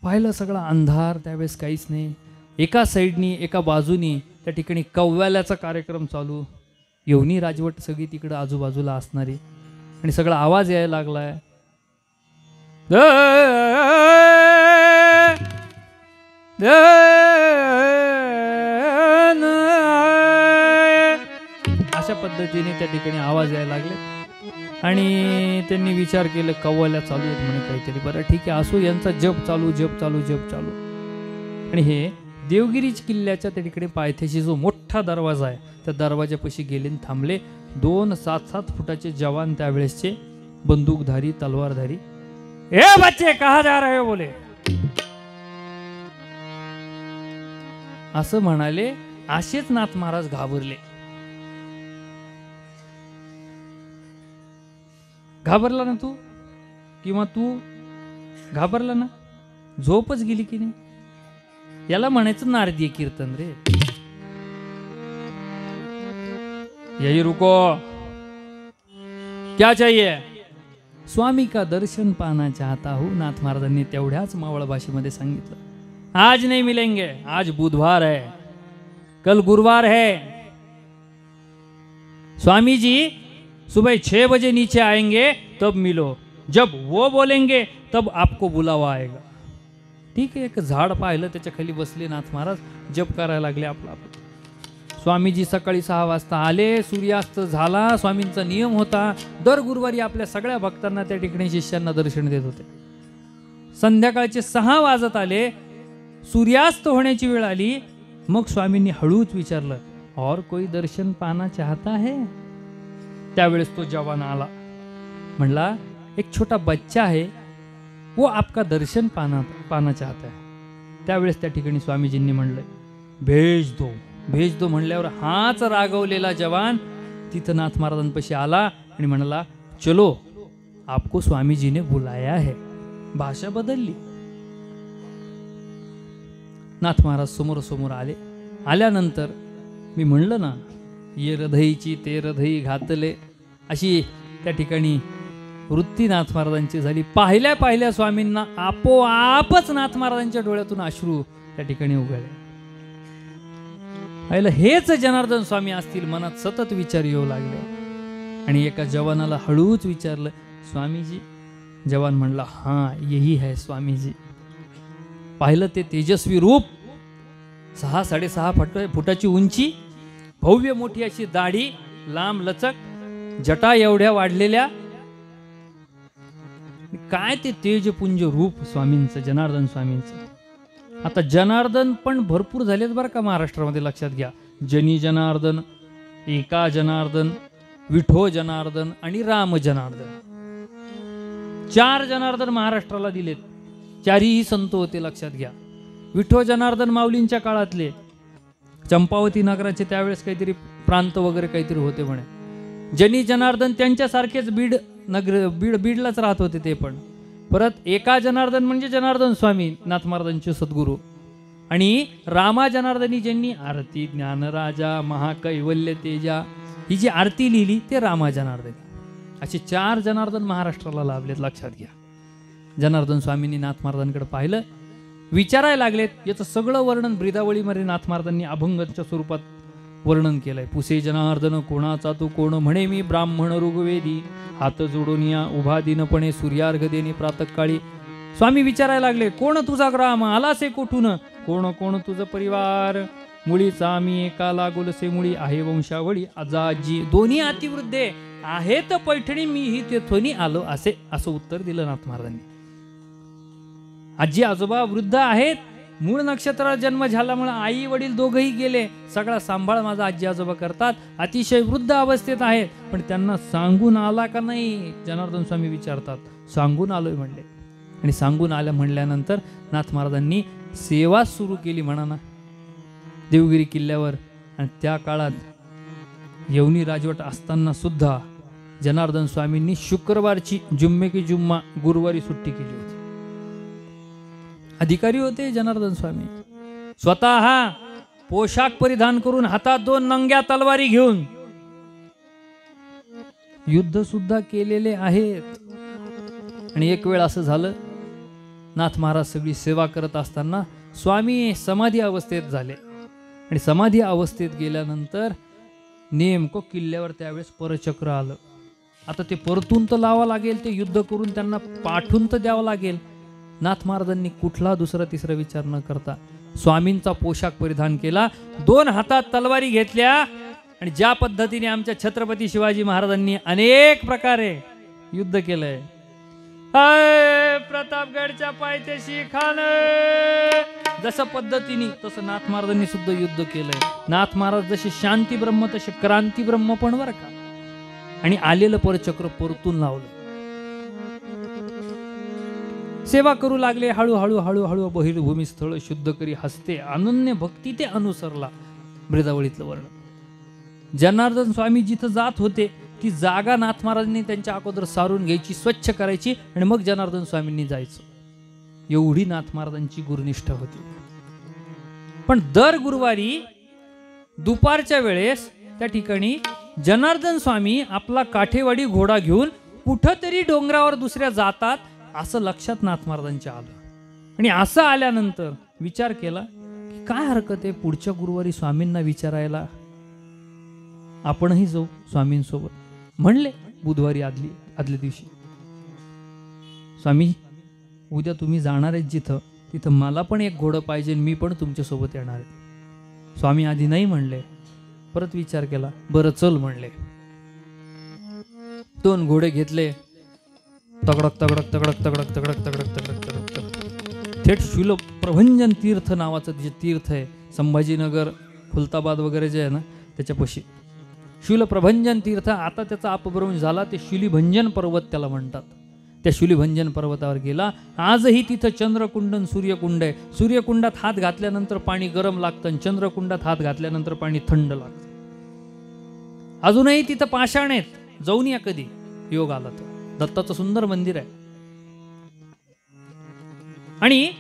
पाहिलं सगळा अंधार. त्यावेळेस काहीच नाही. एका साईडनी, एका बाजूनी त्या ठिकाणी कव्वाल्याचा कार्यक्रम चालू. येवनी राजवट सगळी तिकडं आजूबाजूला असणारी आणि सगळा आवाज यायला लागलाय. अशा पद्धतीने त्या ठिकाणी आवाज यायला लागले आणि त्यांनी विचार केला कव्वाल्या चालू आहेत म्हणे काहीतरी. बरं ठीक आहे, असो, यांचा जप चालू. आणि हे देवगिरी किल्ल्याच्या त्या ठिकाणी पायथ्याशी जो मोठा दरवाजा आहे त्या दरवाजापाशी गेले आणि थांबले. 2 7-7 फुटाचे जवान त्यावेळेसचे, बंदूकधारी, तलवारधारी. ए बच्चे कहा जा रहे हो बोले, असं म्हणाले. असेच नाथ महाराज घाबरले. घाबरला ना तू, किंवा तू घाबरला ना, झोपच गेली की नाही. याला म्हणायचं नारदीय कीर्तन रे. यही रुको, क्या चाहिए? स्वामी का दर्शन पाना चाहता हूं. नाथ महाराजांनी तेवढ्याच मावळ भाषेमध्ये सांगितलं. आज नहीं मिलेंगे, आज बुधवार है, कल गुरुवार है. स्वामी जी सुबह 6 बजे नीचे आएंगे, तब मिलो. जब वो बोलेंगे तब आपको बुलावा आएगा. ठीक आहे. एक झाड पाहिलं, त्याच्या खाली बसले नाथ महाराज, जप करायला लागले आपला. स्वामीजी सकाळी 6 वाजता आले. सूर्यास्त झाला. स्वामींचा नियम होता दर गुरुवारी आपल्या सगळ्या भक्तांना त्या ठिकाणी शिष्यांना दर्शन देत होते. संध्याकाळचे 6 वाजत आले. सूर्यास्त होण्याची वेळ आली. मग स्वामींनी हळूच विचारलं, और कोई दर्शन पाना चाहता है? त्यावेळेस तो जवान आला, म्हणला एक छोटा बच्चा है, वो आपका दर्शन पाना चाहता है. त्यावेळेस त्या ठिकाणी स्वामीजींनी म्हणलं, भेज दो म्हणल्यावर हाच रागवलेला जवान तिथं नाथ महाराजांपाशी आला आणि म्हणाला, चलो आपको स्वामीजीने बुलाया है. भाषा बदलली. नाथ महाराज समोर आले. आल्यानंतर मी म्हणलं ना, ये हृदयीची ते हृदयी घातले, अशी त्या ठिकाणी वृत्ती नाथ महाराजांची झाली. पाहिल्या स्वामींना आपोआपच नाथ महाराजांच्या डोळ्यातून अश्रू त्या ठिकाणी उघळले. पाहिलं, हेच जनार्दन स्वामी असतील. मनात सतत विचार येऊ लागले आणि एका जवानाला हळूच विचारलं, स्वामीजी? जवान म्हणला, हां यही है स्वामीजी. पाहिलं ते तेजस्वी रूप, 6-6.5 फुटाची उंची, भव्य मोठी अशी दाढी, लांब लचक, जटा एवढ्या वाढलेल्या, काय ते तेजपुंज रूप स्वामींचं, जनार्दन स्वामींचं. आता जनार्दन पण भरपूर झालेत बरं का महाराष्ट्रामध्ये, लक्षात घ्या. जनी जनार्दन, एका जनार्दन, विठो जनार्दन आणि राम जनार्दन, 4 जनार्दन महाराष्ट्राला दिलेत. 4ही संत होते, लक्षात घ्या. विठो जनार्दन माऊलींच्या काळातले, चंपावती नगराचे त्यावेळेस काहीतरी प्रांत वगैरे काहीतरी होते म्हणे. जनी जनार्दन त्यांच्यासारखेच बीडलाच राहत होते ते पण. परत एका जनार्दन म्हणजे जनार्दन स्वामी नाथ महाराजांचे सद्गुरू, आणि रामा जनार्दनी ज्यांनी आरती ज्ञानराजा महाकैवल्य तेजा ही जी आरती लिहिली ते रामा जनार्दनी. असे 4 जनार्दन महाराष्ट्राला लाभलेत, लक्षात घ्या. जनार्दन स्वामींनी नाथ महाराजांकडे पाहिलं, विचारायला लागलेत. याचं सगळं वर्णन ब्रिदावळीमध्ये नाथ महाराजांनी अभंगाच्या स्वरूपात वर्णन केलंय. पुसे जनार्दन कोणाचा तू कोण, म्हणे मी ब्राह्मण ऋग्वेदी, हात जोडून या उभा दिनपणे सूर्यार्घ देणे प्रातःकाळी. स्वामी विचारायला लागले, कोण तुझा ग्राम, आलासे कोठून, कोण तुझं परिवार, मुळीचा मी एका लागोलसे मुळी, आहे वंशावळी आजाजी, दोन्ही अतिवृद्धे आहेत पैठणी, मी ही तेथोनी आलो, असं उत्तर दिलं नाथ महाराजांनी. आजी आजोबा वृद्ध आहेत, मूळ नक्षत्राला जन्म झाल्यामुळे आई वडील दोघंही गेले, सगळा सांभाळ माझा आजी आजोबा करतात, अतिशय वृद्ध अवस्थेत आहेत, पण त्यांना सांगून आला का नाही, जनार्दन स्वामी विचारतात. सांगून आलोय म्हणले. आणि सांगून आल्या म्हणल्यानंतर नाथ महाराजांनी सेवा सुरू केली म्हणा ना देवगिरी किल्ल्यावर. आणि त्या काळात यवनी राजवट असताना सुद्धा जनार्दन स्वामींनी शुक्रवारची जुम्मे की जुम्मा गुरुवारी सुट्टी केली होती. अधिकारी होते जनार्दन स्वामी. स्वतः पोशाख परिधान करून, हातात 2 नंग्या तलवारी घेऊन युद्ध सुद्धा केलेले आहेत. आणि एक वेळ असं झालं, नाथ महाराज सगळी सेवा करत असताना स्वामी समाधी अवस्थेत झाले. आणि समाधी अवस्थेत गेल्यानंतर नेमकं किल्ल्यावर त्यावेळेस परचक्र आलं. आता ते परतून तर लावा लागेल, ते युद्ध करून त्यांना पाठवून तर द्यावं लागेल. नाथ महाराजांनी कुठला दुसरा तिसरा विचार न करता स्वामींचा पोशाख परिधान केला, 2 हातात तलवारी घेतल्या, आणि ज्या पद्धतीने आमच्या छत्रपती शिवाजी महाराजांनी अनेक प्रकारे युद्ध केलंय, प्रतापगडच्या पायथ्याशी खान, जसं पद्धतीने तसं नाथ महाराजांनी सुद्धा युद्ध केलंय. नाथ महाराज जसे शांती ब्रह्म तसे क्रांती ब्रह्म पण बरं का. आणि आलेलं परचक्र परतून लावलं, सेवा करू लागले. हळूहळू बहिर्भूमी स्थळ शुद्ध करी हस्ते, अनन्य भक्ती ते अनुसरला. ब्रिदावळीतलं वर्णन. जनार्दन स्वामी जिथं जात होते ती जागा नाथ महाराजांनी त्यांच्या अगोदर सारून घ्यायची, स्वच्छ करायची, आणि मग जनार्दन स्वामींनी जायचं. एवढी नाथ महाराजांची गुरुनिष्ठा होती. पण दर गुरुवारी दुपारच्या वेळेस त्या ठिकाणी जनार्दन स्वामी आपला काठेवाडी घोडा घेऊन कुठंतरी डोंगरावर दुसऱ्या जातात, असं लक्षात नाथ महाराजांच्या आलं. आणि असं आल्यानंतर विचार केला की काय हरकत आहे पुढच्या गुरुवारी स्वामींना विचारायला, आपणही जाऊ स्वामींसोबत. म्हणले बुधवारी आदल्या दिवशी, स्वामी उद्या तुम्ही जाणार आहेत तिथं मला पण एक घोडं पाहिजे, मी पण तुमच्या सोबत येणार आहे. स्वामी आधी नाही म्हणले, परत विचार केला, बरं चल म्हणले. 2 घोडे घेतले, तगडक तगडक तगडक तगडक तगडक तगडक तगडक तगडक थेट शूलप्रभंजन तीर्थ नावाचं जे तीर्थ आहे, संभाजीनगर खुलताबाद वगैरे जे आहे ना त्याच्यापाशी शूलप्रभंजन तीर्थ, आता त्याचा अपभ्रंश झाला, ते शूलिभंजन पर्वत त्याला म्हणतात. त्या शूलिभंजन पर्वतावर गेला. आजही तिथं चंद्रकुंड आणि सूर्यकुंड आहे. सूर्यकुंडात हात घातल्यानंतर पाणी गरम लागतं आणि चंद्रकुंडात हात घातल्यानंतर पाणी थंड लागतं. अजूनही तिथं पाषाण आहेत, जाऊन या कधी योग आला तर. दत्ताचं सुंदर मंदिर आहे. आणि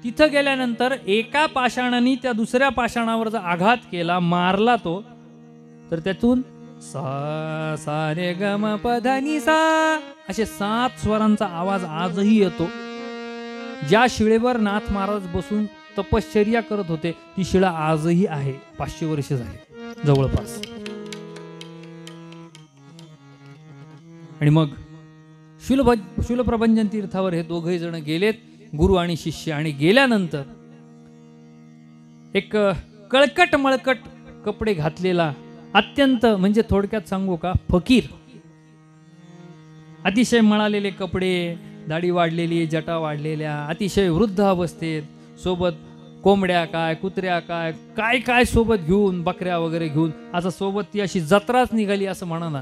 तिथं गेल्यानंतर एका पाषाणाने त्या दुसऱ्या पाषाणावर जर आघात केला, मारला तो, तर त्यातून सा सा रे ग म प ध नि सा असे 7 स्वरांचा आवाज आजही येतो. ज्या शिळेवर नाथ महाराज बसून तपश्चर्या करत होते ती शिळा आजही आहे. 500 वर्ष झाली जवळपास. आणि मग शूलप्रभंजन तीर्थावर हे दोघे जण गेलेत, गुरु आणि शिष्य. आणि गेल्यानंतर एक कळकट मळकट कपडे घातलेला, अत्यंत म्हणजे थोडक्यात सांगू का, फकीर, अतिशय मळालेले कपडे, दाढी वाढलेली, जटा वाढलेल्या, अतिशय वृद्ध अवस्थेत, सोबत कोंबड्या काय, कुत्र्या काय, काय काय सोबत घेऊन, बकऱ्या वगैरे घेऊन, असं सोबत ती अशी जत्राच निघाली असं म्हणा ना.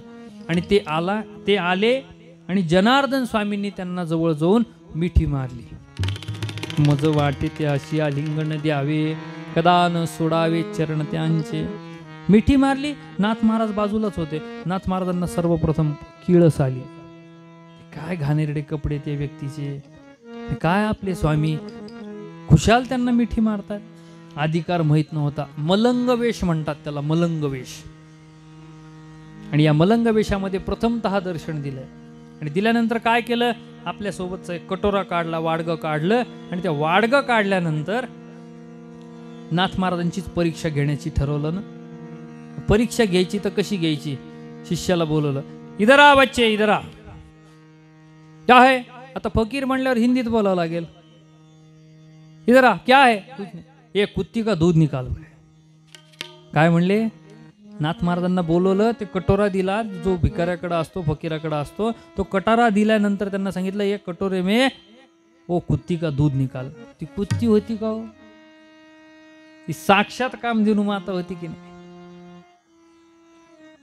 आणि ते आले आणि जनार्दन स्वामींनी त्यांना जवळ जाऊन मिठी मारली. मज वाटे ते अशी आलिंगन द्यावे, कदा न सोडावे चरण त्यांचे. मिठी मारली. नाथ महाराज बाजूलाच होते. नाथ महाराजांना सर्वप्रथम किळस आली. काय घाणेरडे कपडे ते व्यक्तीचे, काय आपले स्वामी खुशाल त्यांना मिठी मारतात. अधिकार माहित नव्हता. मलंग वेश म्हणतात त्याला, मलंग वेश. आणि या मलंग वेशामध्ये प्रथमतः दर्शन दिलंय. आणि दिल्यानंतर काय केलं, आपल्यासोबतचा एक कटोरा काढला, वाडगं काढलं. आणि त्या वाडगं काढल्यानंतर नाथ महाराजांचीच परीक्षा घेण्याची ठरवलं ना. परीक्षा घ्यायची तर कशी घ्यायची, शिष्याला बोलवलं, इधर आ बच्चे, इधर आ. क्या है, आता फकीर म्हणल्यावर हिंदीत बोलावं लागेल. इधर आ, क्या है, एक कुत्ती का दूध निकाल. काय म्हणले, नाथ महाराजांना बोलवलं, ते कटोरा दिला, जो भिकाऱ्याकडे असतो, फकीराकडे असतो, तो कटोरा दिल्यानंतर त्यांना सांगितलं, एक कटोरे में वो कुत्ती का दूध निकाल. ती कुत्ती होती का हो, ती साक्षात कामधेनू माता होती की नाही.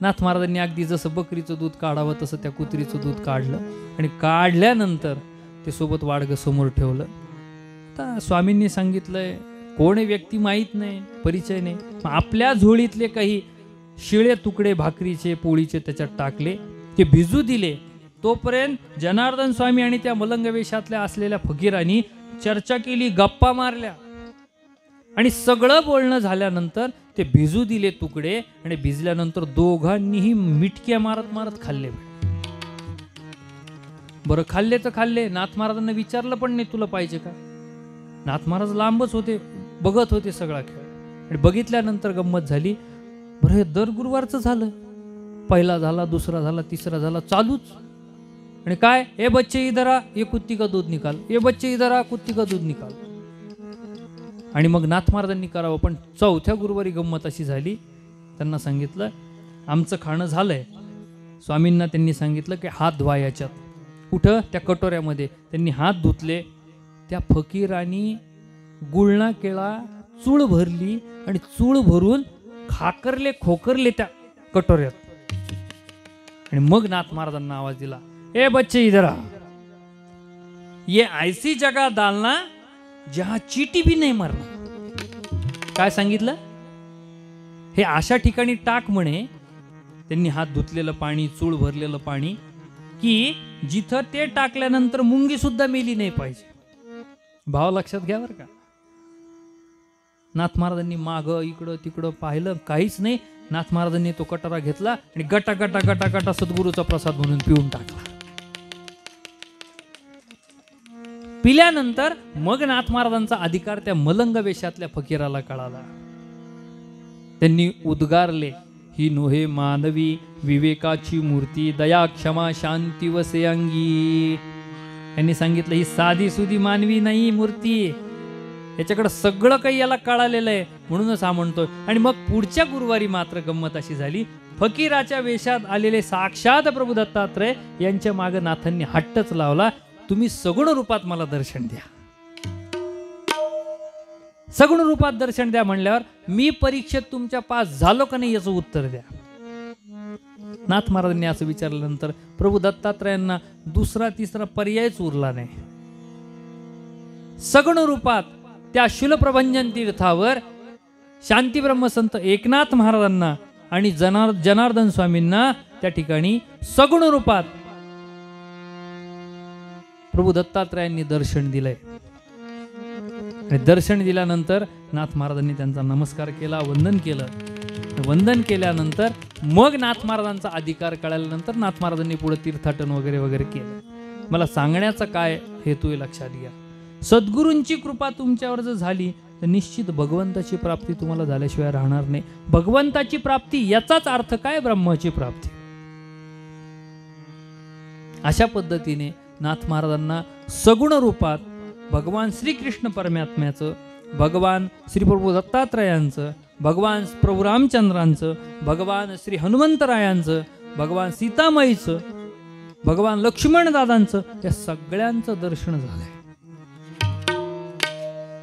नाथ महाराजांनी अगदी जसं बकरीचं दूध काढावं तसं त्या कुत्रीचं दूध काढलं. आणि काढल्यानंतर ते सोबत वाडगं समोर ठेवलं. आता स्वामींनी सांगितलंय, कोण व्यक्ती माहीत नाही, परिचय नाही. आपल्या झोळीतले काही शिळे तुकडे भाकरीचे, पोळीचे त्याच्यात टाकले, ते भिजू दिले. तोपर्यंत जनार्दन स्वामी आणि त्या मलंग वेशातल्या असलेल्या फकीरांनी चर्चा केली, गप्पा मारल्या. आणि सगळं बोलणं झाल्यानंतर ते भिजू दिले तुकडे. आणि भिजल्यानंतर दोघांनीही मिटक्या मारत मारत खाल्ले. बरं, खाल्ले तर खाल्ले. नाथ महाराजांना विचारलं पण नाही, तुला पाहिजे का. नाथ महाराज लांबच होते, बघत होते सगळा खेळ. आणि बघितल्यानंतर गंमत झाली. बरं, हे दर गुरुवारचं झालं. पहिला झाला, दुसरा झाला, तिसरा झाला, चालूच. आणि काय, ए बच्चे इधर आ, ये कुत्ती का दूध निकाल, ये बच्चे इधर आ, कुत्ती का दूध निकाल. आणि मग नाथ महाराजांनी करावं. पण चौथ्या गुरुवारी गंमत अशी झाली, त्यांना सांगितलं, आमचं खाणं झालंय. स्वामींना त्यांनी सांगितलं की हात धुवा याच्यात. कुठं, त्या कटोऱ्यामध्ये. त्यांनी हात धुतले. त्या फकीरांनी गुळणा केला, चूळ भरली आणि चूळ भरून खाकरले खोकरले त्या कटोऱ्यात. आणि मग नाथ महाराजांना आवाज दिला, ए बच्चे इधर आ, ये ऐसी जगह डालना जहां चीटी भी नाही मरना. काय सांगितलं, हे अशा ठिकाणी टाक म्हणे. त्यांनी हात धुतलेलं पाणी, चूळ भरलेलं पाणी, की जिथं ते टाकल्यानंतर मुंगी सुद्धा मेली नाही पाहिजे. भाव लक्षात घ्या बरं का. नाथ महाराजांनी मागं इकडं तिकडं पाहिलं, काहीच नाही. नाथ महाराजांनी तो कटोरा घेतला आणि गटा गटा गटा गटा सद्गुरूचा प्रसाद म्हणून पिऊन टाकला. पिल्यानंतर मग नाथ महाराजांचा अधिकार त्या मलंग वेशातल्या फकीराला कळाला. त्यांनी उद्गारले, ही नोहे मानवी विवेकाची मूर्ती, दया क्षमा शांती वसे अंगी. त्यांनी सांगितलं, ही साधी सुधी मानवी नाही मूर्ती, याच्याकडे सगळं काही याला कळालेलं आहे, म्हणूनच हा म्हणतोय. आणि मग पुढच्या गुरुवारी मात्र गंमत अशी झाली, फकीराच्या वेशात आलेले साक्षात प्रभू दत्तात्रय यांच्या मागे नाथांनी हट्टच लावला, तुम्ही सगुण रूपात मला दर्शन द्या. सगुण रूपात दर्शन द्या म्हणल्यावर मी परीक्षेत तुमच्या पास झालो का नाही याचं उत्तर द्या. नाथ महाराजांनी असं विचारल्यानंतर प्रभू दत्तात्रयांना दुसरा तिसरा पर्यायच उरला नाही. सगुण रूपात त्या शूलप्रभंजन तीर्थावर शांती ब्रह्मसंत एकनाथ महाराजांना आणि जनार्दन स्वामींना त्या ठिकाणी सगुण रूपात प्रभू दत्तात्रयांनी दर्शन दिलंय. दर्शन दिल्यानंतर नाथ महाराजांनी त्यांचा नमस्कार केला, वंदन केलं. वंदन केल्यानंतर मग नाथ महाराजांचा अधिकार कळाल्यानंतर नाथ महाराजांनी पुढे तीर्थाटन वगैरे वगैरे केलं. मला सांगण्याचा काय हेतू आहे लक्षात घ्या. सद्गुरूंची कृपा तुमच्यावर जर झाली तर निश्चित भगवंताची प्राप्ती तुम्हाला झाल्याशिवाय राहणार नाही. भगवंताची प्राप्ती याचाच अर्थ काय? ब्रह्माची प्राप्ती. अशा पद्धतीने नाथ महाराजांना सगुण रूपात भगवान श्रीकृष्ण परमात्म्याचं, भगवान श्री प्रभू दत्तात्रयांचं, भगवान प्रभू रामचंद्रांचं, भगवान श्री हनुमंतरायांचं, भगवान सीतामाईचं, भगवान लक्ष्मणदादांचं या सगळ्यांचं दर्शन झालंय.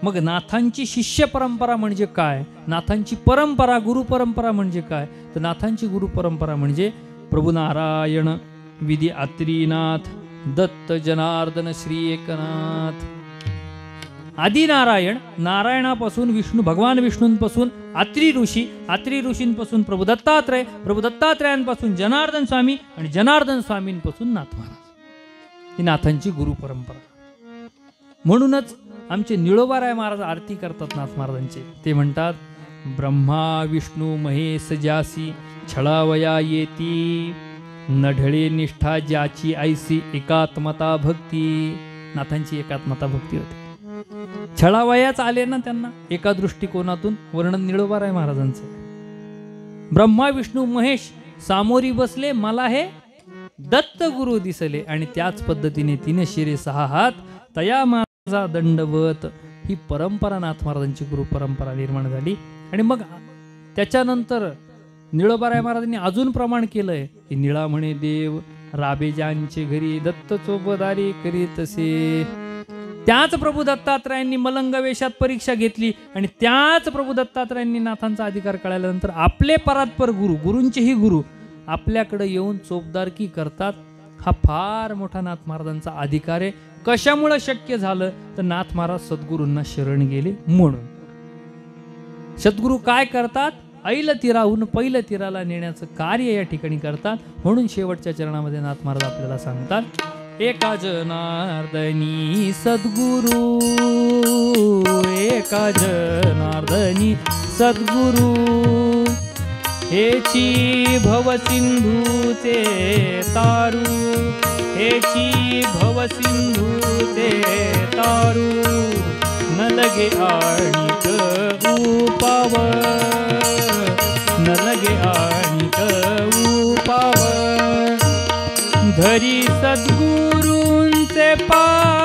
मग नाथांची शिष्य परंपरा म्हणजे काय? नाथांची परंपरा, गुरु परंपरा म्हणजे काय? तर नाथांची गुरु परंपरा म्हणजे प्रभू नारायण विधी आत्रीनाथ दत्त जनार्दन श्री एकनाथ. आदि नारायण, नारायणापासून विष्णू, भगवान विष्णूंपासून आत्री ऋषी, आत्री ऋषींपासून प्रभू दत्तात्रय, प्रभू दत्तात्रयांपासून जनार्दन स्वामी आणि जनार्दन स्वामींपासून नाथ महाराज. ही नाथांची गुरु परंपरा. म्हणूनच आमचे निळोबाराय महाराज आरती करतात नाथ महाराजांचे. ते म्हणतात ब्रह्मा विष्णू महेश ज्यासी छळावया येती, नढळे निष्ठा ज्याची ऐसी एकात्मता भक्ती. नाथांची एकात्मता भक्ती होती. छळावयाच आले ना त्यांना एका दृष्टिकोनातून. वर्णन निळोबाराय महाराजांचं. ब्रह्मा विष्णू महेश सामोरी बसले, मला हे दत्त गुरु दिसले, आणि त्याच पद्धतीने 3 शिरे 6 हात तया माझा दंडवत. ही परंपरा नाथ महाराजांची गुरु परंपरा निर्माण झाली. आणि मग त्याच्यानंतर निळोबाराय महाराजांनी अजून प्रमाण केलंय की निळा म्हणे देव राबे ज्यांचे घरी, दत्त चोपदारी करीतसे. त्याच प्रभू दत्तात्रयांनी मलंग वेशात परीक्षा घेतली आणि त्याच प्रभू दत्तात्रयांनी नाथांचा अधिकार कळाल्यानंतर आपले परात्पर गुरु, गुरूंचेही गुरु आपल्याकडे येऊन चोपदारकी करतात. हा फार मोठा नाथ महाराजांचा अधिकार आहे. कशामुळे शक्य झालं तर नाथ महाराज सद्गुरूंना शरण गेले म्हणून. सद्गुरू काय करतात? ऐल तीराहून पैल तीराला नेण्याचं कार्य या ठिकाणी करतात. म्हणून शेवटच्या चरणामध्ये नाथ महाराज आपल्याला सांगतात एका जनार्दनी सद्गुरु, एका जनार्दनी सद्गुरु, हेची भवसिंधूचे तारू, हेची भवसिंधूचे तारू, न लगे आणिक उपाव, न लगे आणिक उपाव, धरी सद्गुरूंचे पाय,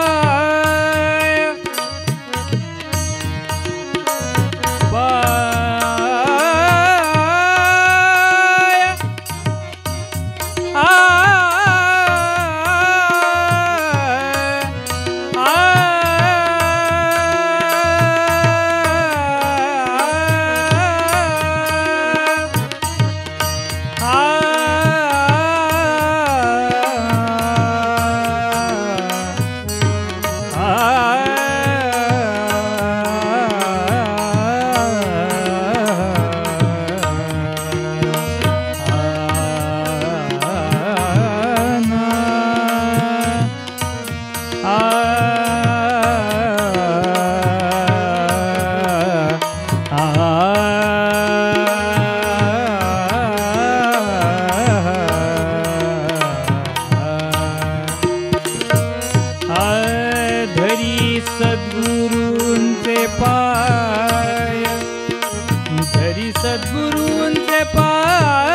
सद्गुरूंचे पाय,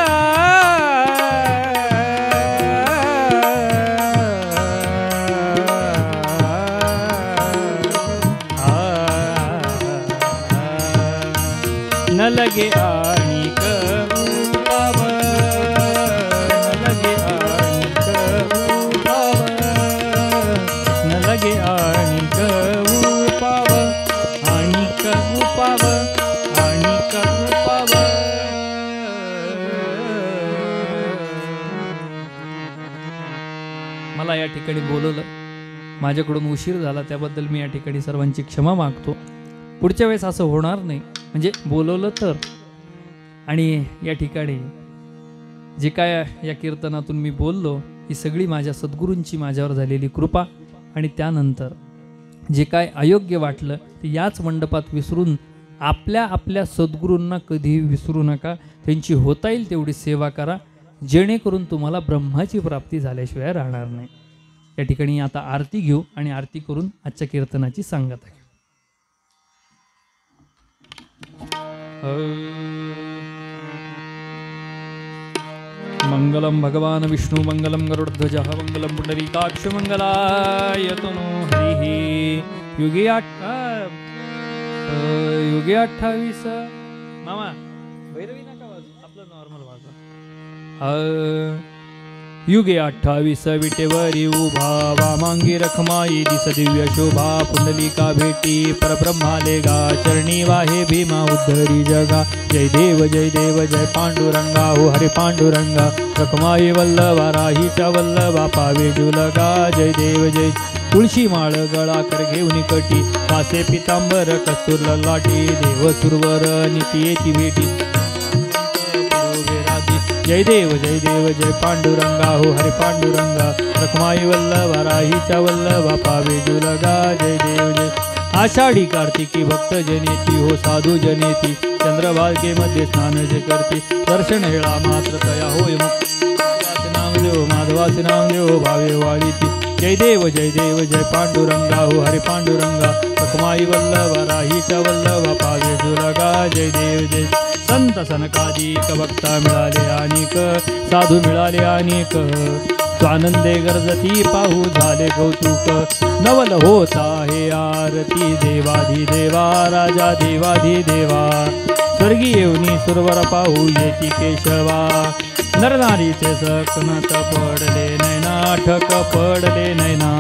न लगे आणिक उपाव, न लगे आणिक उपाव, न लगे आणिक उपाव, आणिक या ठिकाणी बोलवलं. माझ्याकडून उशीर झाला त्याबद्दल मी या ठिकाणी सर्वांची क्षमा मागतो. पुढच्या वेळेस असं होणार नाही, म्हणजे बोलवलं तर. आणि या ठिकाणी जे काय या कीर्तनातून मी बोललो ही सगळी माझ्या सद्गुरूंची माझ्यावर झालेली कृपा. आणि त्यानंतर जे काय अयोग्य वाटलं ते याच मंडपात विसरून आपल्या आपल्या सद्गुरूंना कधीही विसरू नका. त्यांची होता येईल तेवढी सेवा करा, जेणेकरून तुम्हाला ब्रह्माची प्राप्ती झाल्याशिवाय राहणार नाही. या ठिकाणी आता आरती घेऊ आणि आरती करून आजच्या कीर्तनाची सांगता घेऊ. मंगलम भगवान विष्णु मंगलम गरुडध्वजः मंगलम पुंडरीकाक्ष मंगलाय तनो हरिः. युगे 28 मामा भैरवी नका वाजू, आपलं नॉर्मल वाजवा. युगे 28 विटेवरी उभा वामांगी रखमाई दिस दिव्य शोभा. पुंडलिका भेटी परब्रह्माले गा चरणी वाहे भीमा उद्धरी जगा. जय देव जय पांडुरंगा हो हरे पांडुरंगा. रखमाई वल्लभा राहीच्या वल्लभा पावे जुलगा. जय देव जय. तुळशी माळ गळा कर घेऊन कटी कासे पितांबर कस्तूर लाटी. देव सुरवर निती येती भेटी. जय देव जय पांडुरंगा हो हरे पांडुरंगा. रखमाई वल्लभा राहीच्या वल्लभा पावे जुलगा. जय देव जय. आषाढी कार्तिकी भक्त जनेती हो साधू जनेती. चंद्रभागेमध्ये स्नान जे करते दर्शन हेळा मात्र तया होय मुक्ती. नाम देव माधवाचे नाम देव भावे वाळीती. जय देव जय पांडुरंगा हो हरे पांडुरंगा. रखमाई वल्लभा राहीच्या वल्लभा पावे जुलगा. जय देव जय. संत सनकादिक भक्ता मिळाले अनेक साधू मिळाले अनेक. स्वानंदे गरजती पाहू झाले कौतुक. नवल होता हे आरती देवाधिदेवा राजा देवाधिदेवा. स्वर्गी येऊनी सुरवर पाहू येती केशवा. नरनारीचे सकनत पडले नैना ठक पडले नैना.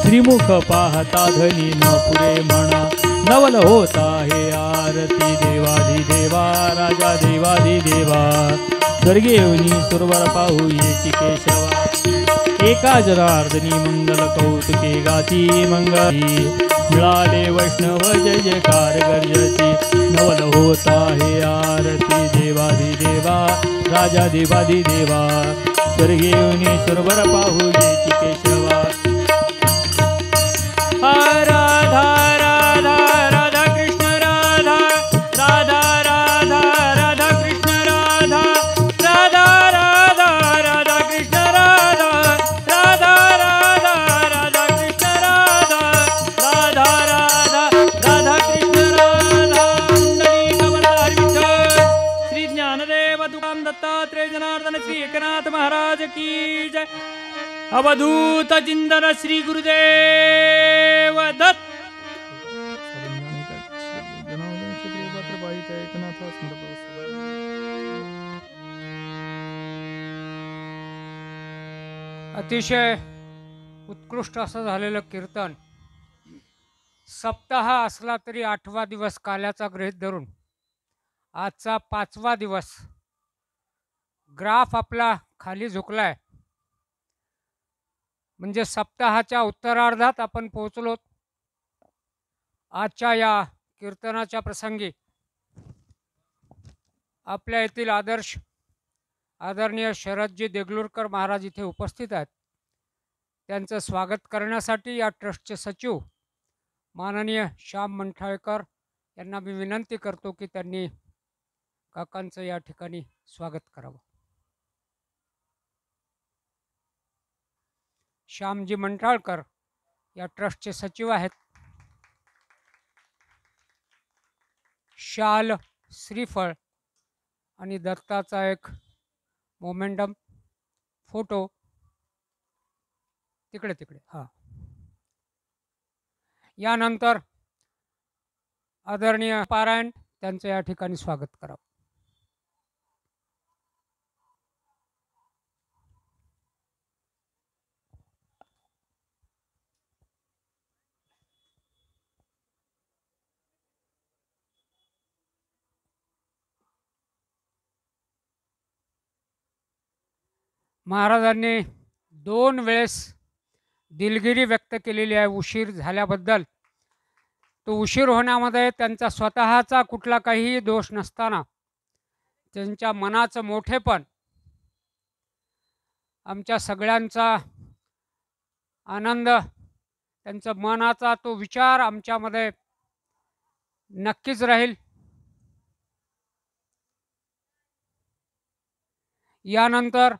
श्रीमुख पाहता धनी न पुरे म्हणा. नवल होता हे आरती देवाधिदेवा राजा देवाधिदेवा. स्वर्गी येऊनी सुरवर पाहू येती केशवा. एका जनार्दनी मंगल कौतुके गाती मंगली. मिळाले वैष्णव जय जयकार गर्जती. नवल होता हे आरती देवाधिदेवा राजा देवाधिदेवा. स्वर्गी येऊनी सुरवर पाहू येती केशवा. राधा राधा राधा कृष्ण राधा राधा राधा राधा कृष्ण राधा राधा राधा राधा कृष्ण राधा राधा राधा राधा कृष्ण राधा राधा राधा राधा कृष्ण राधा. पुंडलीकवरधारी विठ्ठल श्री ज्ञानदेव तुकाराम दत्तात्रेय जनार्दन श्री एकनाथ महाराज की जय. अवधूत चिंतन श्री गुरुदेव दत्त. अतिशय उत्कृष्ट असं झालेलं कीर्तन. सप्ताह असला तरी 8वा दिवस काल्याचा गृहीत धरून आजचा 5वा दिवस. ग्राफ आपला खाली झुकलाय, म्हणजे सप्ताहाच्या उत्तरार्धात आपण पोहोचलो. आजच्या या कीर्तनाच्या प्रसंगी आपल्या येथील आदरणीय शरदजी देगलूरकर महाराज इथे उपस्थित आहेत. त्यांचं स्वागत करण्यासाठी या ट्रस्टचे सचिव माननीय श्याम मंठाळकर यांना मी विनंती करतो की त्यांनी काकांचं या ठिकाणी स्वागत करावं. श्यामजी मंठाळकर या ट्रस्टचे सचिव आहेत. शाल, श्रीफळ आणि दत्ताचा एक मोमेंटम फोटो तिकडे हां. यानंतर आदरणीय पारायण त्यांचं या ठिकाणी स्वागत करावं. महाराजांनी 2 वेळेस दिलगिरी व्यक्त केलेली आहे उशीर झाल्याबद्दल. तो उशीर होण्यामध्ये त्यांचा स्वतःचा कुठला काहीही दोष नसताना त्यांच्या मनाचं मोठेपण, आमच्या सगळ्यांचा आनंद, त्यांचा मनाचा तो विचार आमच्यामध्ये नक्कीच राहील. यानंतर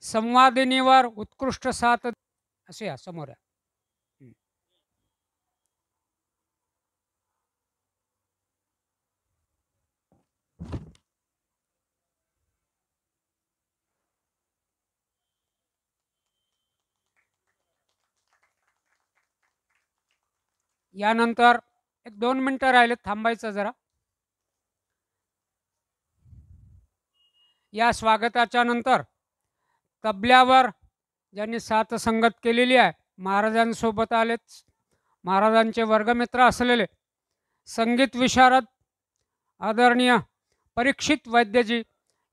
संवादिनीवर उत्कृष्ट साथ असे या समोर या. यानंतर एक 2 मिनटं राहिले, थांबायचं जरा. या स्वागताच्या नंतर तबल्यावर ज्यांनी साथ संगत केलेली आहे, महाराजांसोबत आलेच, महाराजांचे वर्गमित्र असलेले संगीत विशारद आदरणीय परीक्षित वैद्यजी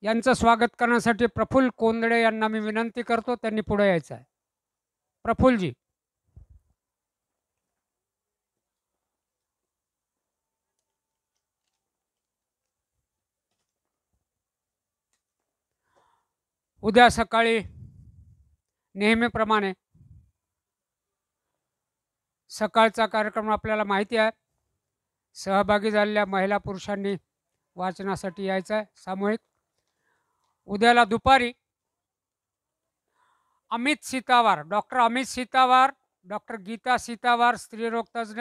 यांचं स्वागत करण्यासाठी प्रफुल्ल कोंदडे यांना मी विनंती करतो, त्यांनी पुढे यायचं आहे. प्रफुल्लजी. उद्या सकाळी नेहमीप्रमाणे सकाळचा कार्यक्रम आपल्याला माहिती आहे. सहभागी झालेल्या महिला पुरुषांनी वाचनासाठी यायचं आहे सामूहिक. उद्याला दुपारी अमित सीतावार, डॉक्टर अमित सीतावार, डॉक्टर गीता सीतावार, स्त्रीरोग तज्ज्ञ